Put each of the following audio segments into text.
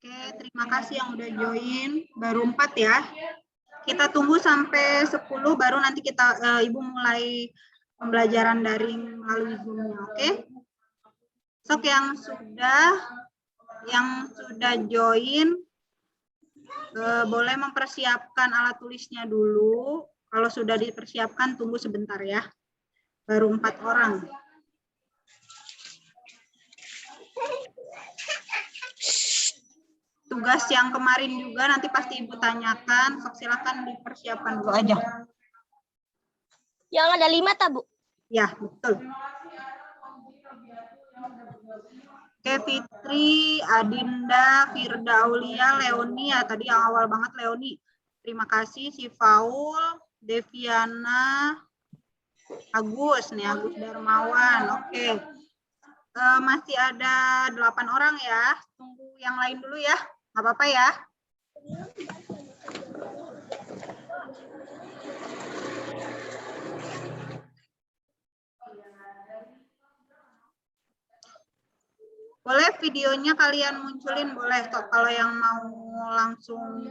Oke, terima kasih yang udah join. Baru 4 ya. Kita tunggu sampai 10 baru nanti kita Ibu mulai pembelajaran daring melalui Zoom-nya, oke? Sok yang sudah join boleh mempersiapkan alat tulisnya dulu. Kalau sudah dipersiapkan tunggu sebentar ya. Baru 4 orang. Tugas yang kemarin juga nanti pasti Ibu tanyakan, sok silakan dipersiapkan dulu aja. Yang ada 5 tak, Bu? Ya, betul. Oke, Fitri, Adinda, Firda Aulia, Leoni, ya tadi yang awal banget Leoni. Terima kasih, si Faul, Deviana, Agus Darmawan. Oke. Masih ada 8 orang ya. Tunggu yang lain dulu ya. Nggak apa-apa ya. Boleh videonya kalian munculin, boleh kok. Kalau yang mau langsung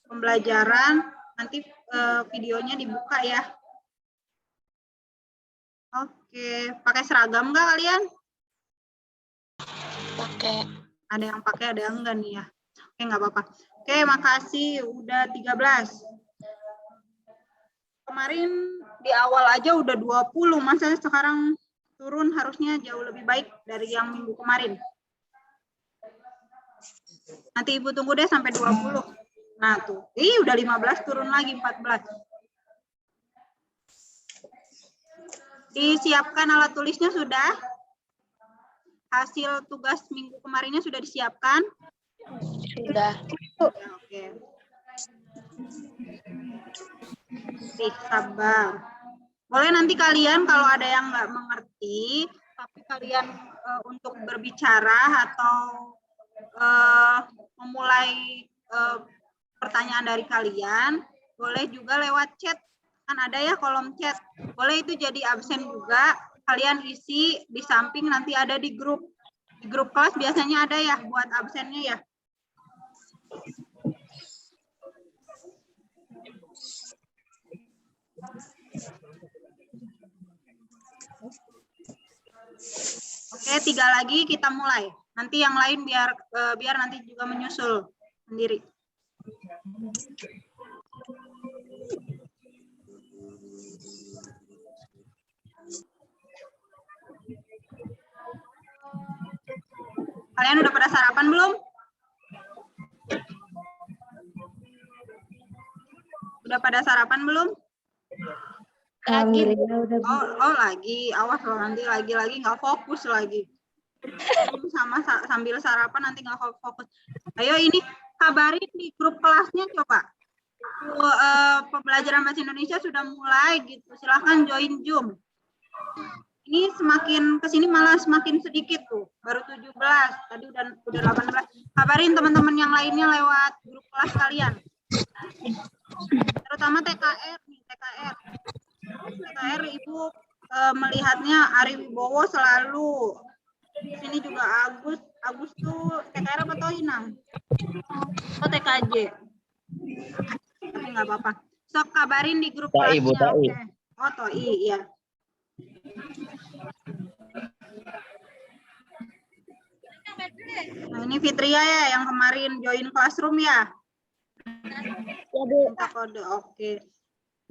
pembelajaran, nanti videonya dibuka ya. Oke, pakai seragam nggak kalian? Pakai. Ada yang pakai, ada yang enggak nih ya. Oke, nggak apa-apa. Oke, makasih. Udah 13. Kemarin di awal aja udah 20, masa sekarang turun harusnya jauh lebih baik dari yang minggu kemarin. Nanti Ibu tunggu deh sampai 20. Nah tuh, udah 15 turun lagi 14. Disiapkan alat tulisnya sudah? Hasil tugas minggu kemarinnya sudah disiapkan? Sudah. Oke. Sabar. Boleh nanti kalian kalau ada yang nggak mengerti, tapi kalian untuk berbicara atau memulai pertanyaan dari kalian, boleh juga lewat chat. Kan ada ya kolom chat. Boleh itu jadi absen juga. Kalian isi di samping nanti ada di grup. Di grup kelas biasanya ada ya buat absennya ya. Oke, 3 lagi kita mulai. Nanti yang lain biar nanti juga menyusul sendiri. Kalian udah pada sarapan belum? Udah pada sarapan belum? Lagi. Oh lagi. Awas loh nanti lagi nggak fokus lagi. Sambil sarapan nanti nggak fokus. Ayo ini kabarin di grup kelasnya coba. Pembelajaran bahasa Indonesia sudah mulai gitu. Silahkan join Zoom. Ini semakin kesini malah semakin sedikit tuh. Baru 17. Tadi udah 18. Kabarin teman-teman yang lainnya lewat grup kelas kalian. Terutama TKR nih, TKR. TKR Ibu melihatnya Ari Wibowo selalu. Di sini juga Agus tuh TKR apa Toinang? Oh TKJ. Tapi nggak apa-apa. Sok kabarin di grup kelasnya. Oke. Oh Toi ya. Nah ini Fitria ya yang kemarin join classroom ya. Ya Bu. Minta kode, oke.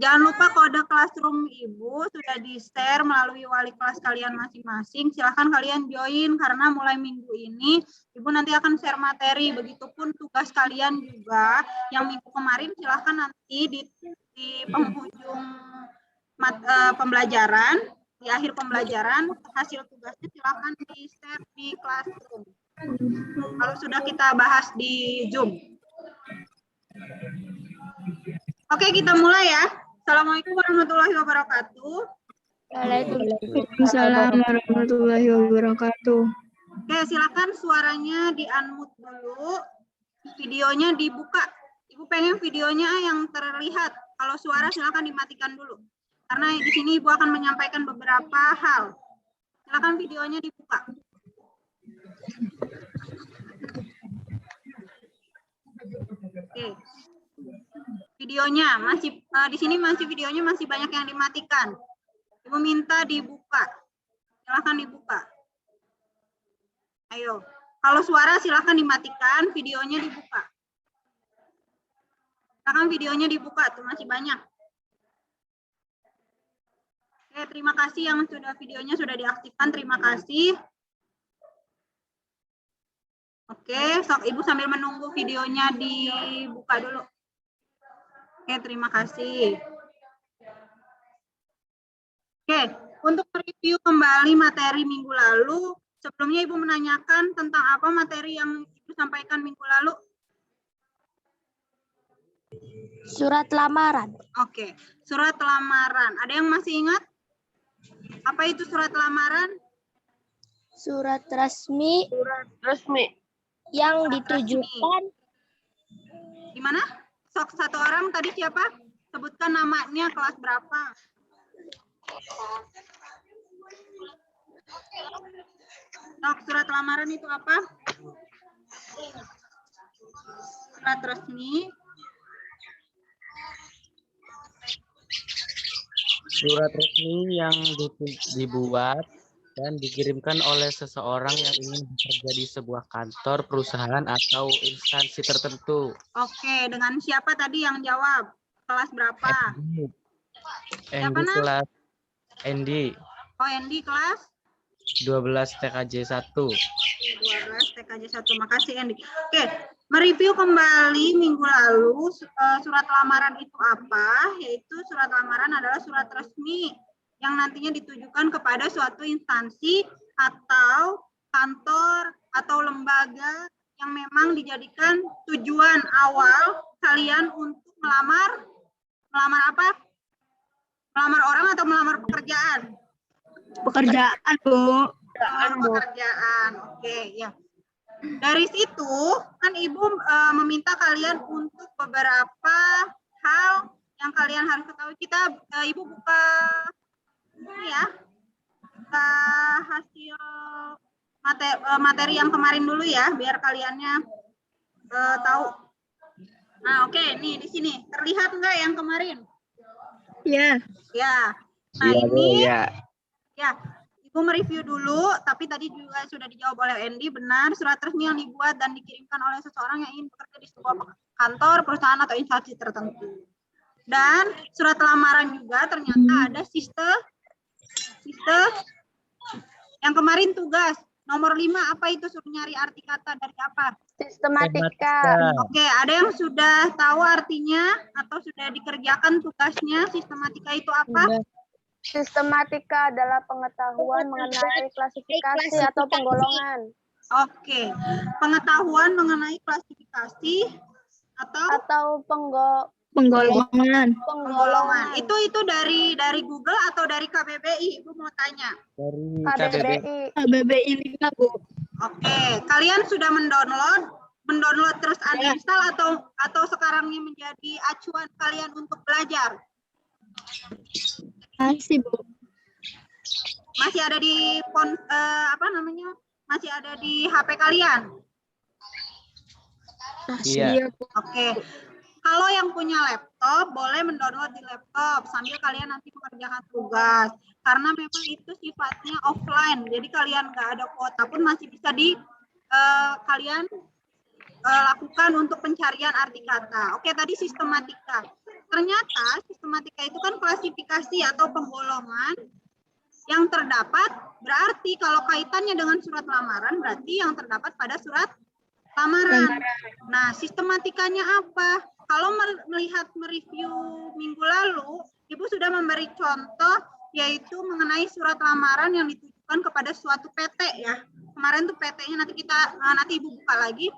Jangan lupa kode classroom Ibu sudah di-share melalui wali kelas kalian masing-masing. Silahkan kalian join karena mulai minggu ini Ibu nanti akan share materi. Begitupun tugas kalian juga yang minggu kemarin silahkan nanti di penghujung pembelajaran di akhir pembelajaran hasil tugasnya silakan di-share di Classroom. Kalau sudah kita bahas di Zoom. Oke, kita mulai ya. Assalamualaikum warahmatullahi wabarakatuh. Waalaikumsalam warahmatullahi wabarakatuh. Oke, silakan suaranya di-unmute dulu. Videonya dibuka. Ibu pengen videonya yang terlihat. Kalau suara silakan dimatikan dulu. Karena di sini Ibu akan menyampaikan beberapa hal. Silakan videonya dibuka. Oke. Videonya masih di sini videonya masih banyak yang dimatikan. Ibu minta dibuka. Silakan dibuka. Ayo. Kalau suara silakan dimatikan, videonya dibuka. Silakan videonya dibuka, tuh masih banyak. Oke, terima kasih yang videonya sudah diaktifkan, terima kasih. Oke, sok Ibu sambil menunggu videonya dibuka dulu. Oke, terima kasih. Oke, untuk mereview kembali materi minggu lalu, sebelumnya Ibu menanyakan tentang apa materi yang Ibu sampaikan minggu lalu? Surat lamaran. Oke, surat lamaran. Ada yang masih ingat? Apa itu surat lamaran? Surat resmi. Surat resmi. Yang ditujukan. Di mana? Sok satu orang tadi siapa? Sebutkan namanya, kelas berapa? Sok surat lamaran itu apa? Surat resmi. Surat resmi yang dibuat dan dikirimkan oleh seseorang yang ingin bekerja di sebuah kantor, perusahaan, atau instansi tertentu. Oke, dengan siapa tadi yang jawab? Kelas berapa? Siapa, Nak? Kelas Endi. Oh, Endi kelas? 12 TKJ 1. 12 TKJ 1. Makasih, Endi. Oke, mereview kembali minggu lalu surat lamaran itu apa? Yaitu surat lamaran adalah surat resmi yang nantinya ditujukan kepada suatu instansi atau kantor atau lembaga yang memang dijadikan tujuan awal kalian untuk melamar apa? Melamar orang atau melamar pekerjaan? Pekerjaan, Bu. Pekerjaan. Oke, ya. Dari situ kan Ibu meminta kalian untuk beberapa hal yang kalian harus ketahui. Ibu buka ini ya. Buka hasil materi yang kemarin dulu ya, biar kaliannya tahu. Nah, oke, nih di sini terlihat enggak yang kemarin? Ya. Ya. Nah, Ya, ini ya. ya, Ibu mereview dulu, tapi tadi juga sudah dijawab oleh Endi, benar, surat resmi yang dibuat dan dikirimkan oleh seseorang yang ingin bekerja di sebuah kantor, perusahaan, atau instansi tertentu. Dan surat lamaran juga ternyata ada sistem yang kemarin tugas, nomor 5, apa itu? Suruh nyari arti kata dari apa? Sistematika. Oke, ada yang sudah tahu artinya atau sudah dikerjakan tugasnya? Sistematika itu apa? Sistematika adalah pengetahuan mengenai klasifikasi atau penggolongan. Oke, pengetahuan mengenai klasifikasi atau penggolongan. Itu dari Google atau dari KBBI? Ibu mau tanya. Dari KBBI 5, Bu. Oke, kalian sudah mendownload terus uninstall atau sekarang ini menjadi acuan kalian untuk belajar? Masih, Bu. Masih ada di masih ada di HP kalian? Iya. Oke. Kalau yang punya laptop boleh mendownload di laptop sambil kalian nanti mengerjakan tugas. Karena memang itu sifatnya offline. Jadi kalian nggak ada kuota pun masih bisa kalian lakukan untuk pencarian arti kata. Oke, tadi sistematika. Ternyata sistematika itu kan klasifikasi atau penggolongan yang terdapat, berarti kalau kaitannya dengan surat lamaran berarti yang terdapat pada surat lamaran. Nah, sistematikanya apa? Kalau melihat mereview minggu lalu, Ibu sudah memberi contoh yaitu mengenai surat lamaran yang ditujukan kepada suatu PT ya. Kemarin tuh PT-nya nanti Ibu buka lagi.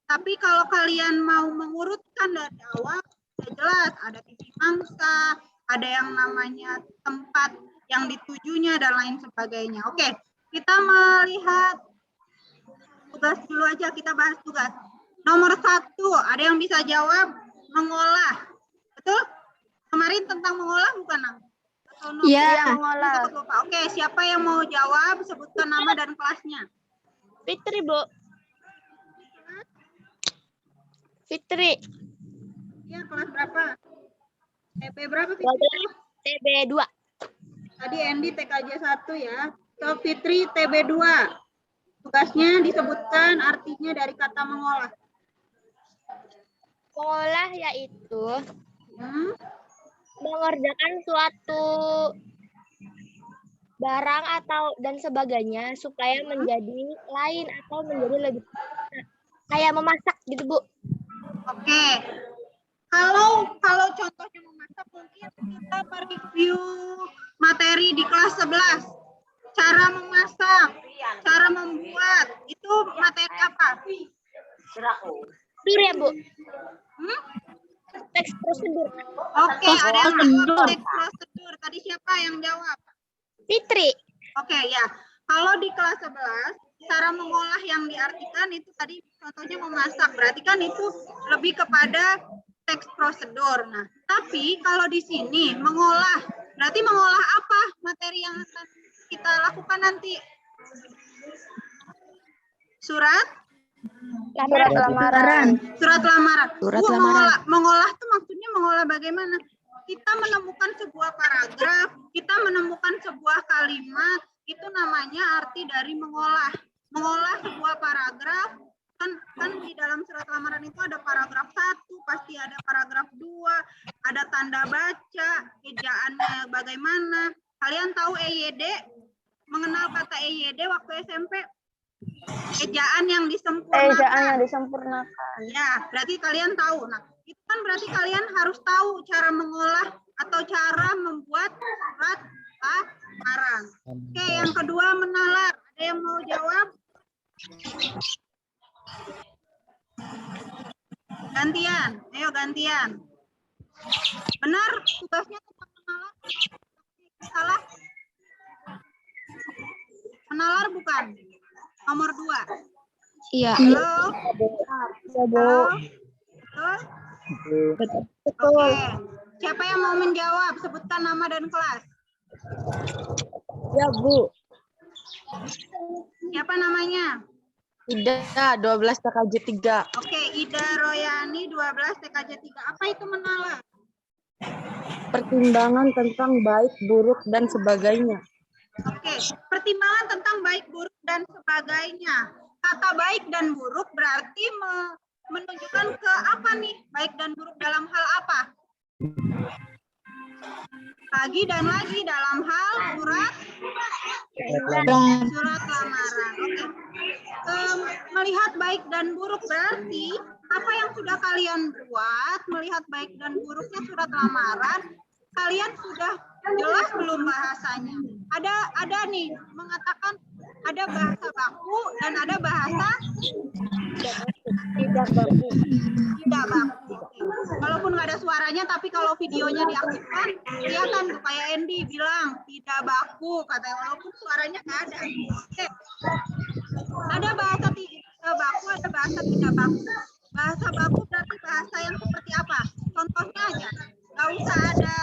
Tapi kalau kalian mau mengurutkan dari awal, sudah jelas ada titik mangsa, ada yang namanya tempat yang ditujunya dan lain sebagainya. Oke, kita melihat tugas dulu aja, kita bahas tugas. Nomor 1, ada yang bisa jawab mengolah. Betul? Kemarin tentang mengolah bukan, Nang? Iya, mengolah. Oke, siapa yang mau jawab? Sebutkan nama dan kelasnya. Fitri, Bu. Fitri. Iya, kelas berapa? TP berapa, Fitri? TB 2. Tadi Endi TKJ 1 ya. So, Fitri TB 2. Tugasnya disebutkan artinya dari kata mengolah. Mengolah yaitu mengerjakan suatu barang atau dan sebagainya supaya menjadi lain atau menjadi lebih kayak memasak gitu, Bu. Oke. Kalau contohnya memasak, mungkin kita mereview materi di kelas 11. Cara memasak, cara membuat, itu materi apa? Prosedur ya, Bu. Teks prosedur. Oke, ada yang jawab teks prosedur. Tadi siapa yang jawab? Fitri. Oke, ya. Kalau di kelas 11, cara mengolah yang diartikan itu tadi contohnya memasak. Berarti kan itu lebih kepada teks prosedur. Nah, tapi kalau di sini mengolah, berarti mengolah apa materi yang akan kita lakukan nanti? Surat lamaran. Surat lamaran. Surat lamaran. Mengolah itu maksudnya mengolah bagaimana? Kita menemukan sebuah paragraf, kita menemukan sebuah kalimat, itu namanya arti dari mengolah. Mengolah sebuah paragraf, kan di dalam surat lamaran itu ada paragraf 1, pasti ada paragraf 2, ada tanda baca, ejaannya bagaimana. Kalian tahu EYD? Mengenal kata EYD waktu SMP? Ejaan yang disempurnakan. Ya, berarti kalian tahu. Nah, itu kan berarti kalian harus tahu cara mengolah atau cara membuat surat lamaran. Oke, yang kedua menalar. Ada yang mau jawab? Gantian, ayo gantian. Benar, tugasnya tentang menalar? Salah? Menalar bukan? Nomor 2. Iya. Halo? Halo? Betul? Oke. Siapa yang mau menjawab? Sebutkan nama dan kelas. Ya, Bu. Siapa namanya? Ida 12 TKJ 3. Oke, Ida Royani 12 TKJ 3. Apa itu menalar? Pertimbangan tentang baik, buruk, dan sebagainya. Oke, pertimbangan tentang baik, buruk, dan sebagainya. Kata baik dan buruk berarti menunjukkan ke apa nih? Baik dan buruk dalam hal apa? Lagi dan lagi dalam hal surat lamaran. Oke. Melihat baik dan buruk berarti apa yang sudah kalian buat, melihat baik dan buruknya surat lamaran, kalian sudah jelas belum bahasanya? Ada nih mengatakan ada bahasa baku dan ada bahasa tidak baku. Walaupun nggak ada suaranya, tapi kalau videonya diaktifkan, kelihatan tuh kayak Andy bilang tidak baku, katanya walaupun suaranya nggak ada. Oke. Ada bahasa baku, ada bahasa tidak baku. Bahasa baku berarti bahasa yang seperti apa? Contohnya aja, nggak usah ada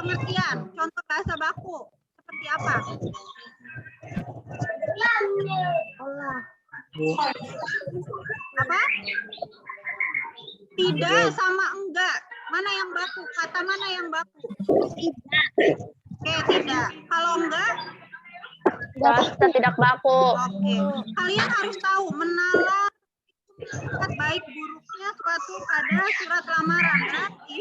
pengertian. Contoh bahasa baku seperti apa? Apa? Tidak sama enggak. Mana yang baku? Kata mana yang baku? Tidak. Oke, tidak. Kalau enggak? Bahasa tidak baku. Oke. Kalian harus tahu menalar baik buruknya suatu pada surat lamaran. Berarti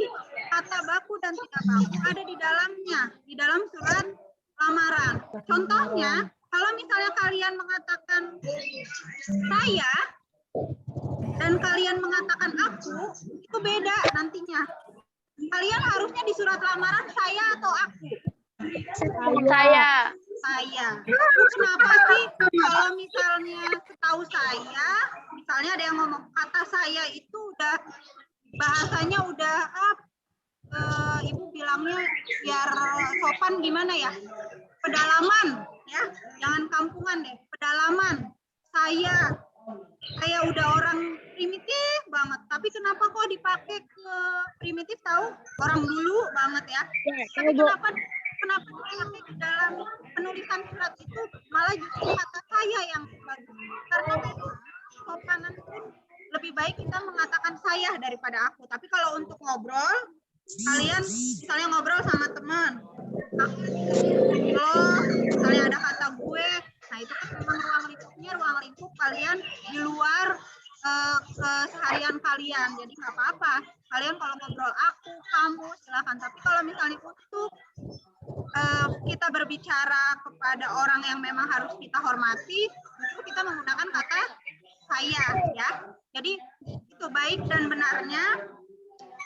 kata baku dan tidak baku ada di dalamnya, di dalam surat lamaran. Contohnya, kalau misalnya kalian mengatakan saya dan kalian mengatakan aku, itu beda nantinya. Kalian harusnya di surat lamaran saya atau aku. Saya. Saya. Kenapa sih kalau misalnya setahu saya, misalnya ada yang ngomong kata saya itu udah bahasanya udah Ibu bilangnya biar sopan gimana ya? Pedalaman ya, jangan kampungan deh. Pedalaman. Saya udah orang primitif banget, tapi kenapa kok dipakai ke primitif tahu? Orang dulu banget ya. Tapi kenapa dipakai di dalam penulisan surat itu malah justru kata saya yang bagus? Karena memang sopanan pun lebih baik kita mengatakan saya daripada aku. Tapi kalau untuk ngobrol, kalian misalnya ngobrol sama teman, misalnya ada kata gue, nah itu kan memang ruang lingkup kalian di luar keseharian kalian, jadi nggak apa-apa. Kalian kalau ngobrol aku, kamu, silakan. Tapi kalau misalnya untuk kita berbicara kepada orang yang memang harus kita hormati, justru kita menggunakan kata saya, ya. Jadi itu baik dan benarnya,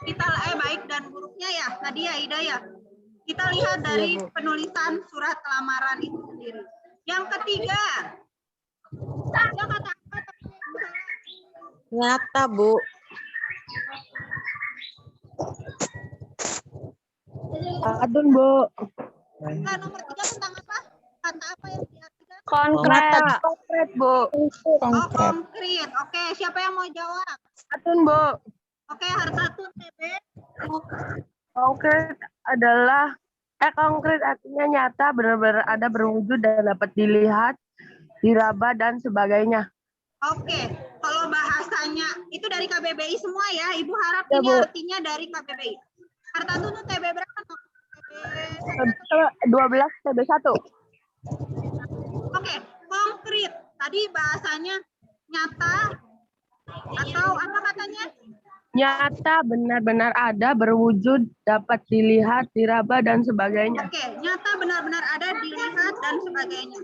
kita baik dan buruknya ya, Nadia, Hidayah. Kita lihat dari penulisan surat lamaran itu sendiri. Yang ketiga, ada kata apa? Nyata, Bu. Adun, Bu. Nah, nomor 3 tentang apa? Kata apa yang diartikan? Konkret. Konkret, Bu. Oh, konkret. Oke, siapa yang mau jawab? Adun, Bu. Oke, Hartatun, TB. Konkret adalah konkret artinya nyata, benar-benar ada, berwujud dan dapat dilihat, diraba dan sebagainya. Oke, kalau bahasanya itu dari KBBI semua ya. Ibu harap Ya, ini Bu. artinya dari KBBI. Hartatun TB berapa? TB 12, TB 1. Oke, konkret. Tadi bahasanya nyata atau apa katanya? Nyata, benar-benar ada, berwujud, dapat dilihat, diraba dan sebagainya. Oke, nyata benar-benar ada, dilihat dan sebagainya.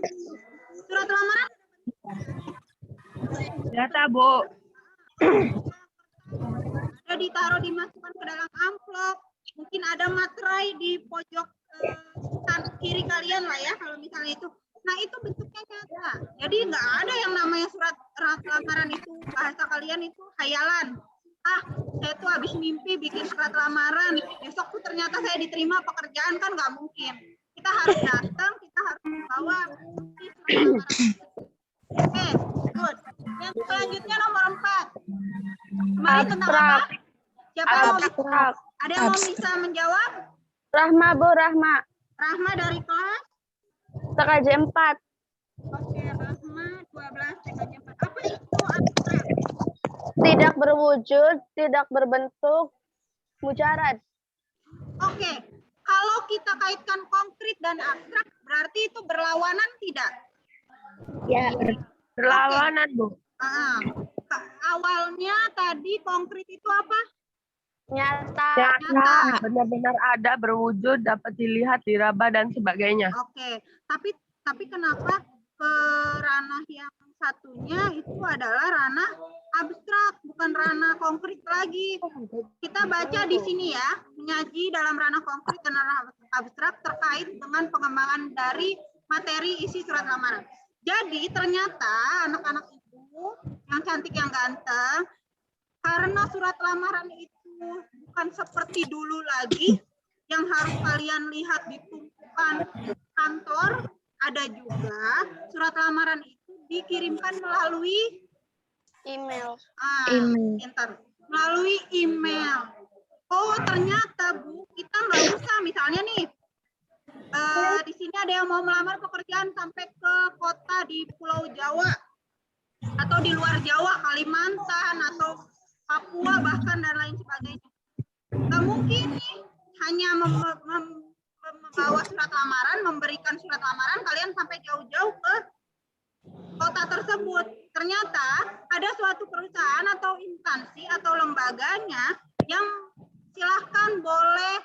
Surat lamaran Nyata, Bu. ada ditaruh, dimasukkan ke dalam amplop. Mungkin ada materai di pojok kiri kalian lah ya, kalau misalnya itu. Nah, itu bentuknya nyata. Jadi nggak ada yang namanya surat lamaran itu, bahasa kalian itu khayalan. Saya tuh habis mimpi bikin surat lamaran, besok tuh ternyata saya diterima pekerjaan, kan nggak mungkin. Kita harus datang, kita harus membawa bukti surat lamaran. Oke, good. Yang selanjutnya nomor 4. Kemarin tentang apa? Siapa yang mau? Ada yang mau bisa menjawab? Rahma, Bu, Rahma. Rahma dari kelas? TKJ 4. Oke, Rahma 12 TKJ 4. Apa itu abstrak? Tidak berwujud, tidak berbentuk, mujarad. Oke, kalau kita kaitkan konkret dan abstrak, berarti itu berlawanan tidak? Ya. Berlawanan, Bu. Awalnya tadi konkret itu apa? Nyata. Nyata, benar-benar ada, berwujud, dapat dilihat, diraba dan sebagainya. Oke, tapi kenapa ke ranah yang satunya itu adalah ranah abstrak, bukan ranah konkret lagi. Kita baca di sini ya, menyaji dalam ranah konkret dan ranah abstrak terkait dengan pengembangan dari materi isi surat lamaran. Jadi ternyata anak-anak ibu yang cantik, yang ganteng, karena surat lamaran itu bukan seperti dulu lagi, yang harus kalian lihat di tumpukan kantor, ada juga surat lamaran itu dikirimkan melalui Email. Pintar. Melalui email. Oh, ternyata Bu, kita nggak usah misalnya nih, di sini ada yang mau melamar pekerjaan sampai ke kota di Pulau Jawa atau di luar Jawa, Kalimantan atau Papua bahkan dan lain sebagainya. Nggak mungkin nih hanya membawa surat lamaran, memberikan surat lamaran kalian sampai jauh-jauh ke kota tersebut. Ternyata ada suatu perusahaan atau instansi atau lembaganya yang silahkan boleh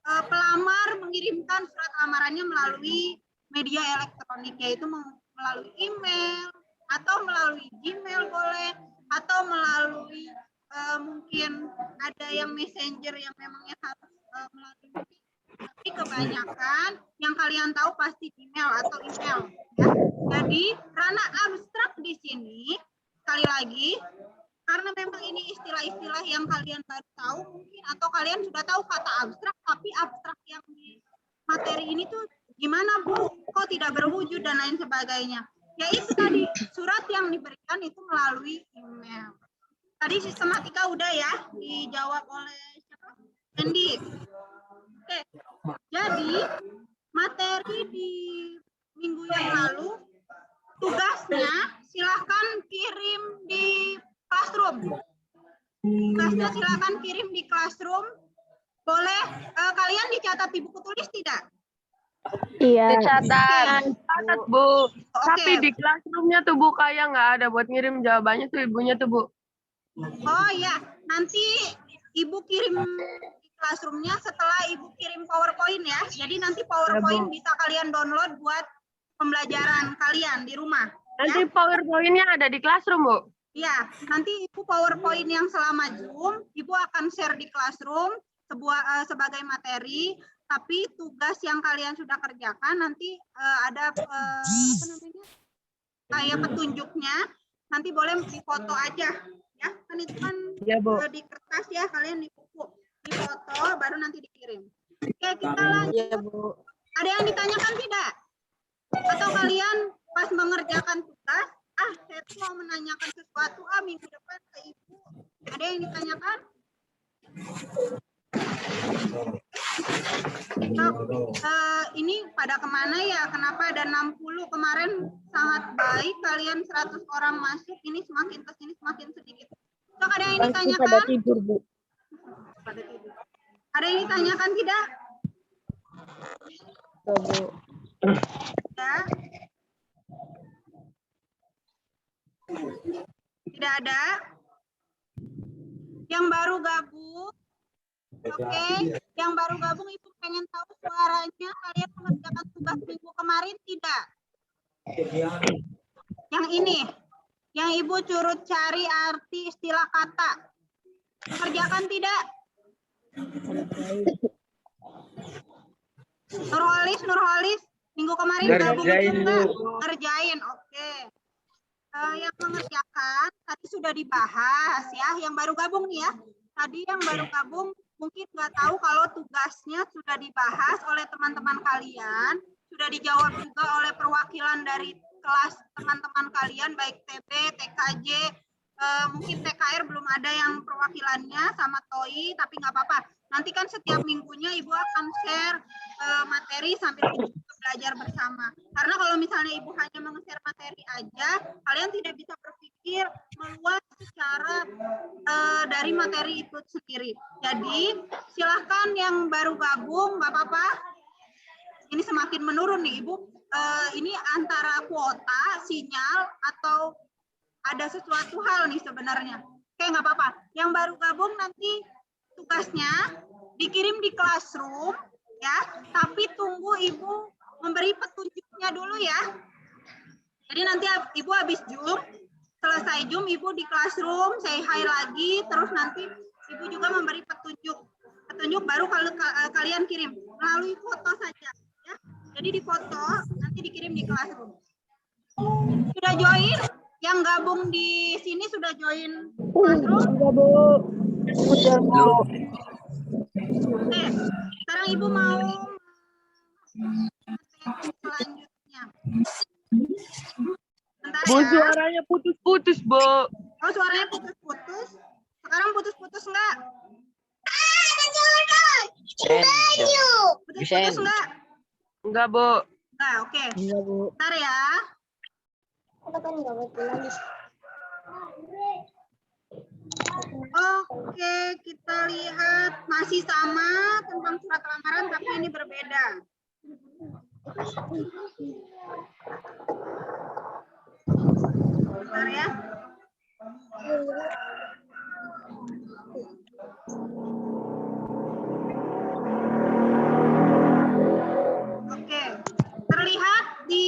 pelamar mengirimkan surat lamarannya melalui media elektronik, yaitu melalui email atau melalui Gmail boleh, atau melalui mungkin ada yang messenger yang memangnya harus melalui, tapi kebanyakan yang kalian tahu pasti email atau email. Ya. Jadi ranah abstrak di sini sekali lagi karena memang ini istilah-istilah yang kalian baru tahu mungkin atau kalian sudah tahu kata abstrak, tapi abstrak yang di materi ini tuh gimana Bu? Kok tidak berwujud dan lain sebagainya. Ya itu tadi surat yang diberikan itu melalui email. Tadi sistematika udah ya dijawab oleh siapa? Andy. Oke. Jadi materi di minggu yang lalu tugasnya silahkan kirim di classroom. Tugasnya silahkan kirim di classroom. Boleh kalian dicatat di buku tulis tidak? Iya. Catat, Bu. Oke. Tapi di classroom-nya tuh Bu kayak nggak ada buat ngirim jawabannya tuh ibunya tuh Bu. Oh iya, nanti Ibu kirim di classroom-nya setelah Ibu kirim PowerPoint ya. Jadi nanti PowerPoint bisa kalian download buat pembelajaran kalian di rumah. Nanti Ya. PowerPoint-nya ada di classroom Bu. Ya, nanti Ibu PowerPoint yang selama Zoom, Ibu akan share di classroom sebagai materi, tapi tugas yang kalian sudah kerjakan nanti ada apa namanya? Kayak petunjuknya, nanti boleh difoto aja ya. Kan itu kan Iya, Bu. di kertas ya, kalian di buku, difoto baru nanti dikirim. Oke, kita lanjut. Iya, Bu. Ada yang ditanyakan tidak? Atau kalian pas mengerjakan tugas, saya tuh mau menanyakan sesuatu minggu depan ke Ibu. Ada yang ditanyakan? Ini pada kemana ya? Kenapa ada 60? Kemarin sangat baik, kalian 100 orang masuk, ini semakin kesini semakin sedikit. So, ada yang ditanyakan? Pada tidur, Bu. Pada tidur. Ada yang ditanyakan tidak? Bu. Ya. Tidak ada. Yang baru gabung. Oke, yang baru gabung Ibu pengen tahu suaranya kalian mengerjakan tugas minggu kemarin tidak? Yang ini, yang Ibu curut cari arti istilah kata. Kerjakan tidak? Nurholis, minggu kemarin gabung juga. Ngerjain, oke. Yang mengerjakan tadi sudah dibahas ya, yang baru gabung nih ya. Tadi yang baru gabung mungkin nggak tahu kalau tugasnya sudah dibahas oleh teman-teman kalian, sudah dijawab juga oleh perwakilan dari kelas teman-teman kalian, baik TB, TKJ, mungkin TKR belum ada yang perwakilannya sama TOI, tapi nggak apa-apa. Nanti kan setiap minggunya Ibu akan share materi sambil kita belajar bersama. Karena kalau misalnya Ibu hanya meng-share materi aja, kalian tidak bisa berpikir meluas secara dari materi itu sendiri. Jadi silahkan yang baru gabung, nggak apa-apa. Ini semakin menurun nih Ibu. Ini antara kuota, sinyal, atau ada sesuatu hal nih sebenarnya. Oke, nggak apa-apa. Yang baru gabung nanti tugasnya dikirim di classroom ya, tapi tunggu Ibu memberi petunjuknya dulu ya. Jadi nanti Ibu habis Zoom, selesai Zoom Ibu di classroom say hi lagi, terus nanti Ibu juga memberi petunjuk baru kalau kalian kirim melalui foto saja ya. Jadi di foto nanti dikirim di classroom. Sudah join? Yang gabung di sini sudah join classroom? Sudah, Bu. Oke, sekarang Ibu mau selanjutnya. Bentar Bu, ya. suaranya putus-putus, Bu. Oh, suaranya putus-putus. Sekarang putus-putus enggak? Putus-putus enggak? Enggak, Bu. Enggak, oke. Iya, Bu. Bentar ya. Oke, kita lihat masih sama tentang surat lamaran, tapi ini berbeda. Bentar ya. Oke, terlihat di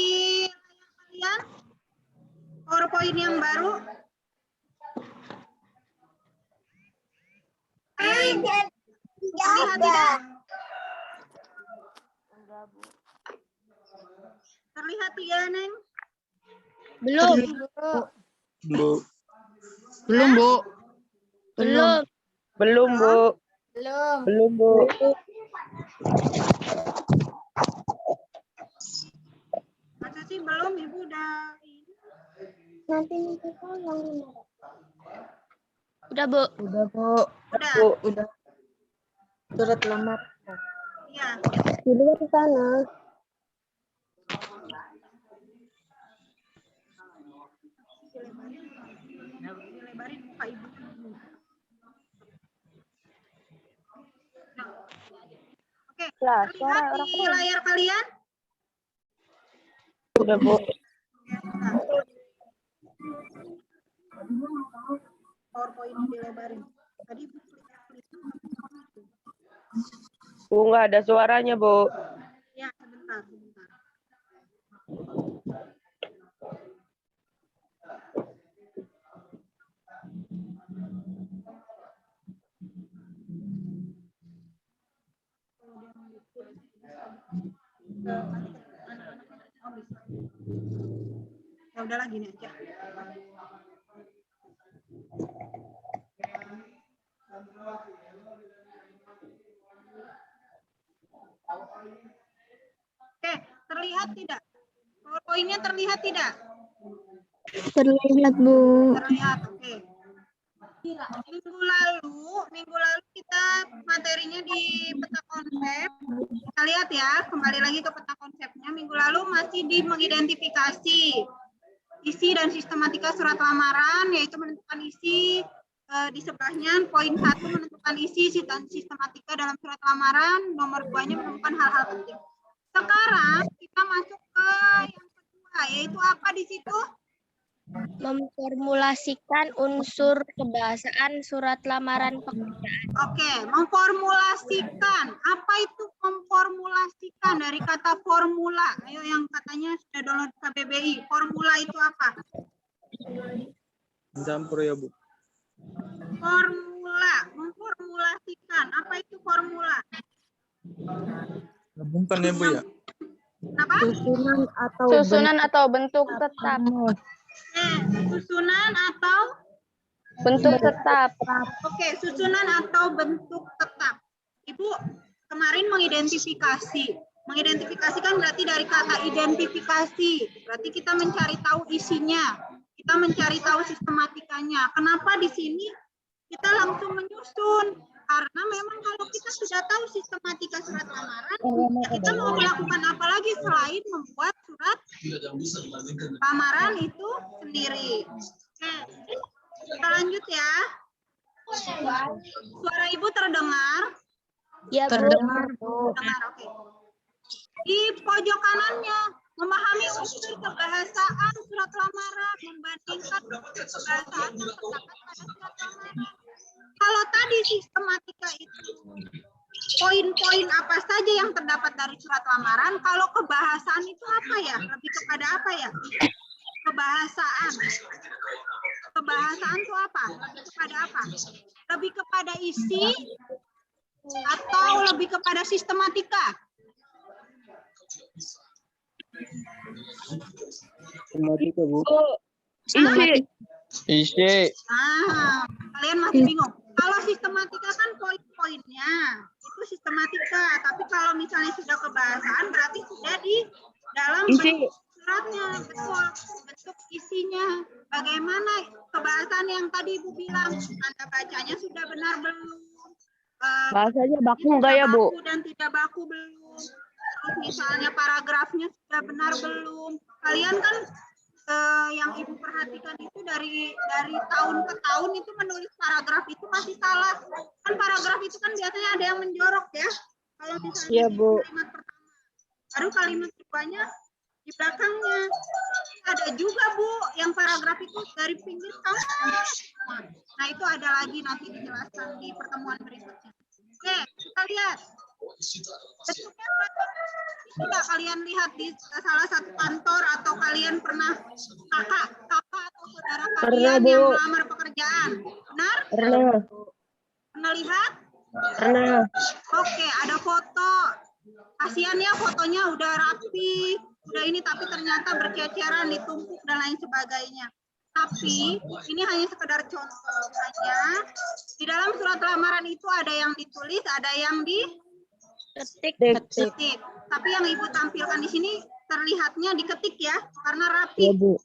layar kalian PowerPoint yang baru. Terlihat tidak? Terlihat ya, Neng? Belum. Bu. Belum, Bu. Belum. Belum, Bu. Belum. Belum, Bu. Masa sih belum, Ibu udah ini. Nanti minta tolong. Udah, Bu. Udah, Bu. Udah. Bu, udah. Surat lamar. Iya. Jadi ke sana. Dilebarin muka Ibu. Nah. Oke, Lah, terlihat suara orang di layar kalian? Udah, Bu. PowerPoint-nya dilebarin. Tadi Ibu klik. Bu, nggak ada suaranya, Bu. Ya, sebentar. Ya udahlah gini aja. Oke, terlihat tidak? PowerPoint-nya terlihat tidak? Terlihat, Bu. Terlihat, oke. Minggu lalu kita materinya di peta konsep. Kita lihat ya, kembali lagi ke peta konsepnya. Minggu lalu masih di mengidentifikasi isi dan sistematika surat lamaran, yaitu menentukan isi. Di sebelahnya poin 1 menentukan isi dan sistematika dalam surat lamaran, nomor 2-nya menemukan hal-hal penting. Sekarang kita masuk ke yang kedua, yaitu apa di situ? Memformulasikan unsur kebahasaan surat lamaran pekerjaan. Oke, memformulasikan. Apa itu memformulasikan dari kata formula? Ayo yang katanya sudah download KBBI. Formula itu apa? Campur ya, Bu. Formula, memformulasikan. Apa itu formula? Gabungkan ya, Bu ya. Apa? Susunan atau bentuk tetap. Susunan atau Bentuk tetap. Oke, susunan atau bentuk tetap. Ibu kemarin mengidentifikasi. Mengidentifikasikan berarti dari kata identifikasi. Berarti kita mencari tahu isinya. Kita mencari tahu sistematikanya. Kenapa di sini kita langsung menyusun? Karena memang kalau kita sudah tahu sistematika surat lamaran, kita mau melakukan apa lagi selain membuat surat lamaran itu sendiri. Oke, kita lanjut ya. Suara Ibu terdengar? Ya, Bu. Terdengar, Terdengar, oke. Di pojok kanannya, memahami unsur kebahasaan surat lamaran, membandingkan unsur kebahasaan yang terdapat pada surat lamaran. Kalau tadi sistematika itu poin-poin apa saja yang terdapat dari surat lamaran, kalau kebahasaan itu apa ya? Lebih kepada apa ya? Kebahasaan. Kebahasaan itu apa? Lebih kepada apa? Lebih kepada isi atau lebih kepada sistematika? Sistematika, Bu. Isi. Nah, kalian masih bingung. Kalau sistematika kan poin-poinnya, itu sistematika. Tapi kalau misalnya sudah kebahasaan, berarti sudah di dalam bentuk suratnya, betul. Bentuk isinya. Bagaimana kebahasaan yang tadi Ibu bilang, tanda bacanya sudah benar belum? Bahasanya baku nggak ya, Bu? Baku dan tidak baku belum? Terus misalnya paragrafnya sudah benar belum? Kalian kan yang Ibu perhatikan itu dari tahun ke tahun itu menulis paragraf itu pasti salah. Kan paragraf itu kan biasanya ada yang menjorok ya. Kalau misalnya Iya, Bu. kalimat pertama, baru kalimat keduanya di belakangnya. Ada juga Bu yang paragraf itu dari pinggir sampai. Nah itu ada lagi nanti dijelaskan di pertemuan berikutnya. Oke, kita lihat. Bentuknya tidak kalian lihat di salah satu kantor atau kalian pernah kakak atau saudara kalian yang melamar pekerjaan, benar? Pernah. Pernah lihat? Pernah. Oke, ada foto, kasihan ya fotonya udah rapi, udah ini tapi ternyata berceceran, ditumpuk dan lain sebagainya. Tapi ini hanya sekedar contoh saja. Di dalam surat lamaran itu ada yang ditulis, ada yang Ketik. diketik. Tapi yang Ibu tampilkan di sini terlihatnya diketik ya, karena rapi. Iya, Bu.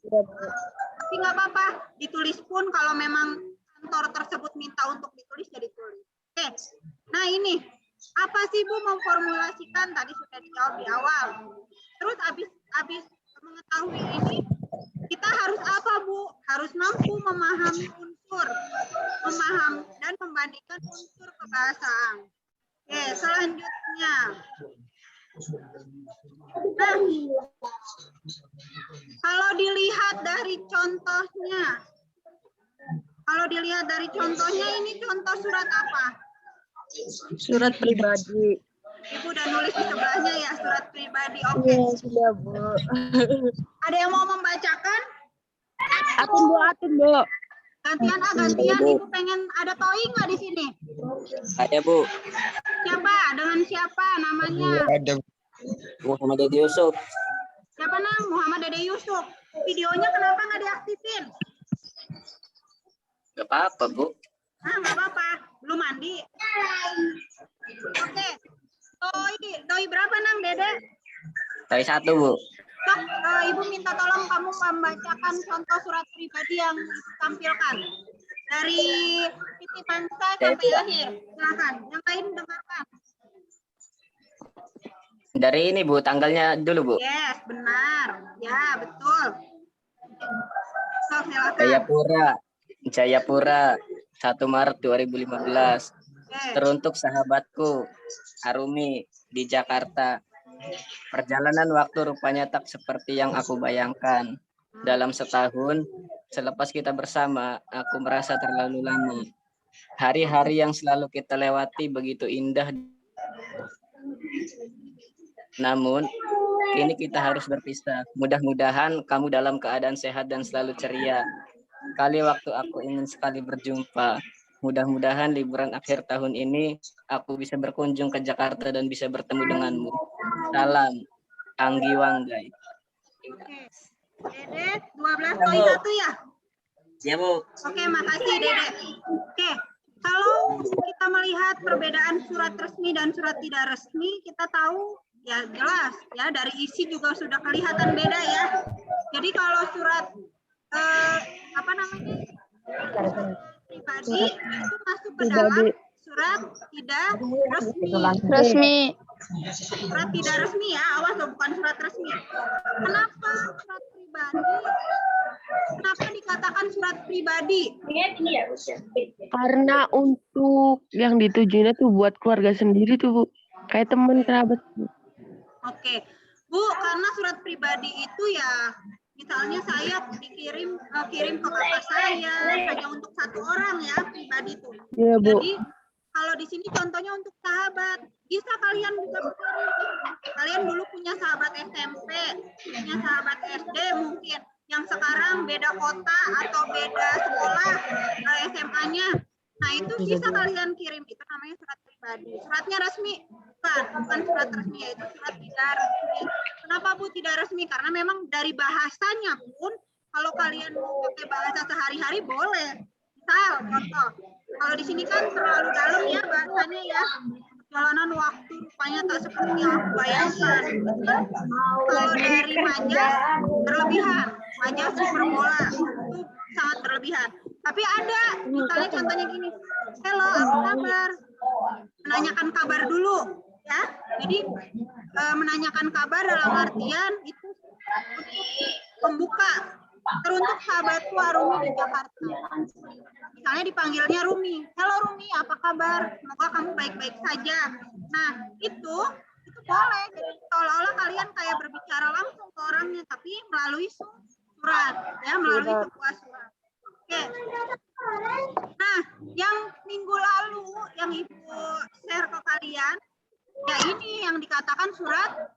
Tapi nggak apa-apa, ditulis pun kalau memang kantor tersebut minta untuk ditulis, ya ditulis. Oke, nah ini, apa sih Bu memformulasikan? Tadi sudah dijawab di awal. Terus habis mengetahui ini, kita harus apa Bu? Harus mampu memahami unsur, memahami dan membandingkan unsur kebahasaan. Oke, selanjutnya. Nah, kalau dilihat dari contohnya, ini contoh surat apa? Surat pribadi. Ibu udah nulis di sebelahnya ya, surat pribadi. Oke. Iya, sudah, Bu. Ada yang mau membacakan? Atun, Bu. Gantian. Ibu pengen ada Toi nggak di sini? Ada, Bu. Siapa? Dengan siapa namanya? Ada. Muhammad Dede Yusuf. Siapa nama? Muhammad Dede Yusuf. Videonya kenapa nggak diaktifin? Gak apa-apa, Bu. Ah, nggak apa-apa. Belum mandi. Oke. Toi berapa Nang Dede? Tadi 1, Bu. Sok, Ibu minta tolong kamu membacakan contoh surat pribadi yang ditampilkan. Dari titik bangsa sampai akhir. Silakan. Yang lain dengarkan. Dari ini, Bu. Tanggalnya dulu, Bu. Yes, benar. Ya, betul. Sok, silakan. Jayapura, 1 Maret 2015. Oke. Teruntuk sahabatku, Arumi, di Jakarta. Perjalanan waktu rupanya tak seperti yang aku bayangkan. Dalam setahun, selepas kita bersama, aku merasa terlalu lama. Hari-hari yang selalu kita lewati begitu indah. Namun, kini kita harus berpisah. Mudah-mudahan kamu dalam keadaan sehat dan selalu ceria. Kali waktu aku ingin sekali berjumpa. Mudah-mudahan liburan akhir tahun ini aku bisa berkunjung ke Jakarta dan bisa bertemu denganmu. Salam, Anggi Wanggai. Oke. Dede, 12 Toi 1 ya? Ya, Bu. Oke, makasih Dede. Oke, kalau kita melihat perbedaan surat resmi dan surat tidak resmi, kita tahu ya jelas ya dari isi juga sudah kelihatan beda ya. Jadi kalau surat apa namanya pribadi itu masuk ke dalam surat tidak resmi. Surat tidak resmi ya, awas loh, bukan surat resmi. Kenapa surat pribadi? Kenapa dikatakan surat pribadi? Karena untuk yang ditujunya tuh buat keluarga sendiri tuh, Bu. Kayak teman kerabat. Oke, Bu, karena surat pribadi itu ya, misalnya saya kirim ke kakak saya hanya untuk 1 orang ya pribadi tuh. Iya, Bu. Jadi kalau di sini contohnya untuk sahabat, bisa kalian juga berkirim. Kalian dulu punya sahabat SMP, punya sahabat SD mungkin, yang sekarang beda kota atau beda sekolah SMA-nya. Nah itu bisa kalian kirim, itu namanya surat pribadi. Suratnya resmi, bukan surat resmi, yaitu surat tidak resmi. Kenapa Bu tidak resmi? Karena memang dari bahasanya pun, kalau kalian mau pakai bahasa sehari-hari boleh. Misal, contoh, kalau di sini kan terlalu dalam ya bahasanya ya. Perjalanan waktu rupanya tak seperti yang aku bayangkan. Kalau dari Majas, berlebihan. Majas hiperbola, itu sangat berlebihan. Tapi ada, misalnya contohnya gini, hello, apa kabar? Menanyakan kabar dulu, ya. Jadi menanyakan kabar dalam artian itu untuk pembuka. Teruntuk sahabatku Arumi di Jakarta. Misalnya dipanggilnya Rumi. Halo Rumi, apa kabar? Semoga kamu baik-baik saja. Nah, itu boleh. Jadi seolah-olah kalian kayak berbicara langsung ke orangnya, tapi melalui surat, ya, melalui sebuah surat. Oke. Nah, yang minggu lalu yang Ibu share ke kalian, ya ini yang dikatakan surat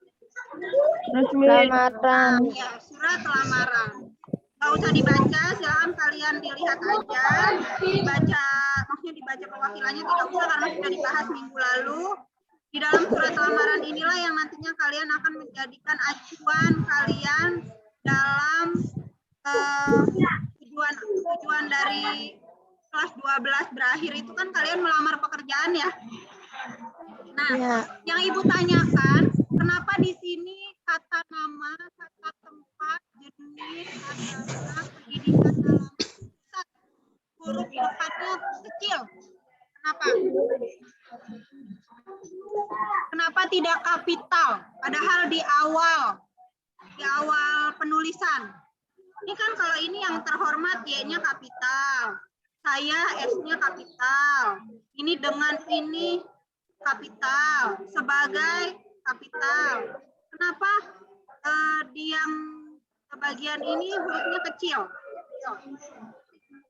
Lamaran. ya, surat lamaran. Nggak usah dibaca, silahkan kalian dilihat aja. Dibaca, maksudnya dibaca perwakilannya tidak usah karena sudah dibahas minggu lalu. Di dalam surat lamaran inilah yang nantinya kalian akan menjadikan acuan kalian dalam tujuan dari kelas 12 berakhir itu kan kalian melamar pekerjaan ya. Nah, yang Ibu tanyakan, kenapa di sini kata nama, kata tempat, jenis, agama, pendidikan dalam pusat, huruf depannya kecil. Kenapa? Kenapa tidak kapital? Padahal di awal penulisan. Ini kan kalau ini yang terhormat Y-nya kapital. Saya S-nya kapital. Ini dengan ini kapital. Sebagai kapital. Kenapa di yang bagian ini hurufnya kecil?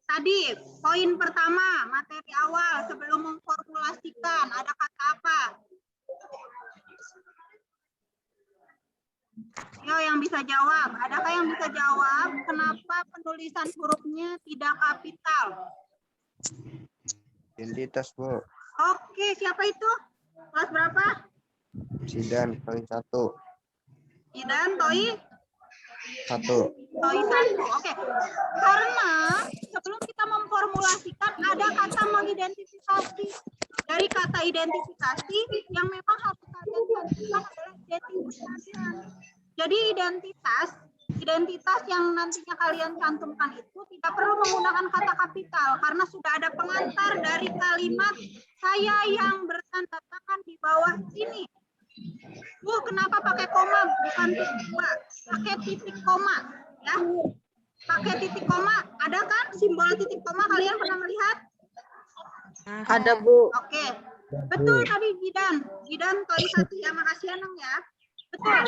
Tadi poin pertama materi awal sebelum memformulasikan ada kata apa? Yo yang bisa jawab, adakah yang bisa jawab kenapa penulisan hurufnya tidak kapital? Identitas, Bu. Oke, siapa itu? Kelas berapa? Sidan paling 1. Idan, Toi? 1. Toi 1. Oke. Karena sebelum kita memformulasikan ada kata mengidentifikasi. Dari kata identifikasi yang memang harus kalian cantumkan adalah identifikasi. Jadi identitas yang nantinya kalian cantumkan itu tidak perlu menggunakan kata kapital karena sudah ada pengantar dari kalimat saya yang bertanda tangan di bawah ini. Bu, kenapa pakai koma bukan titik dua? Pakai titik koma, ya. Pakai titik koma, ada kan simbol titik koma kalian pernah melihat? Ada, Bu. Oke, betul tadi Gidan Toi 1 ya, makasih ya Nong ya. Betul.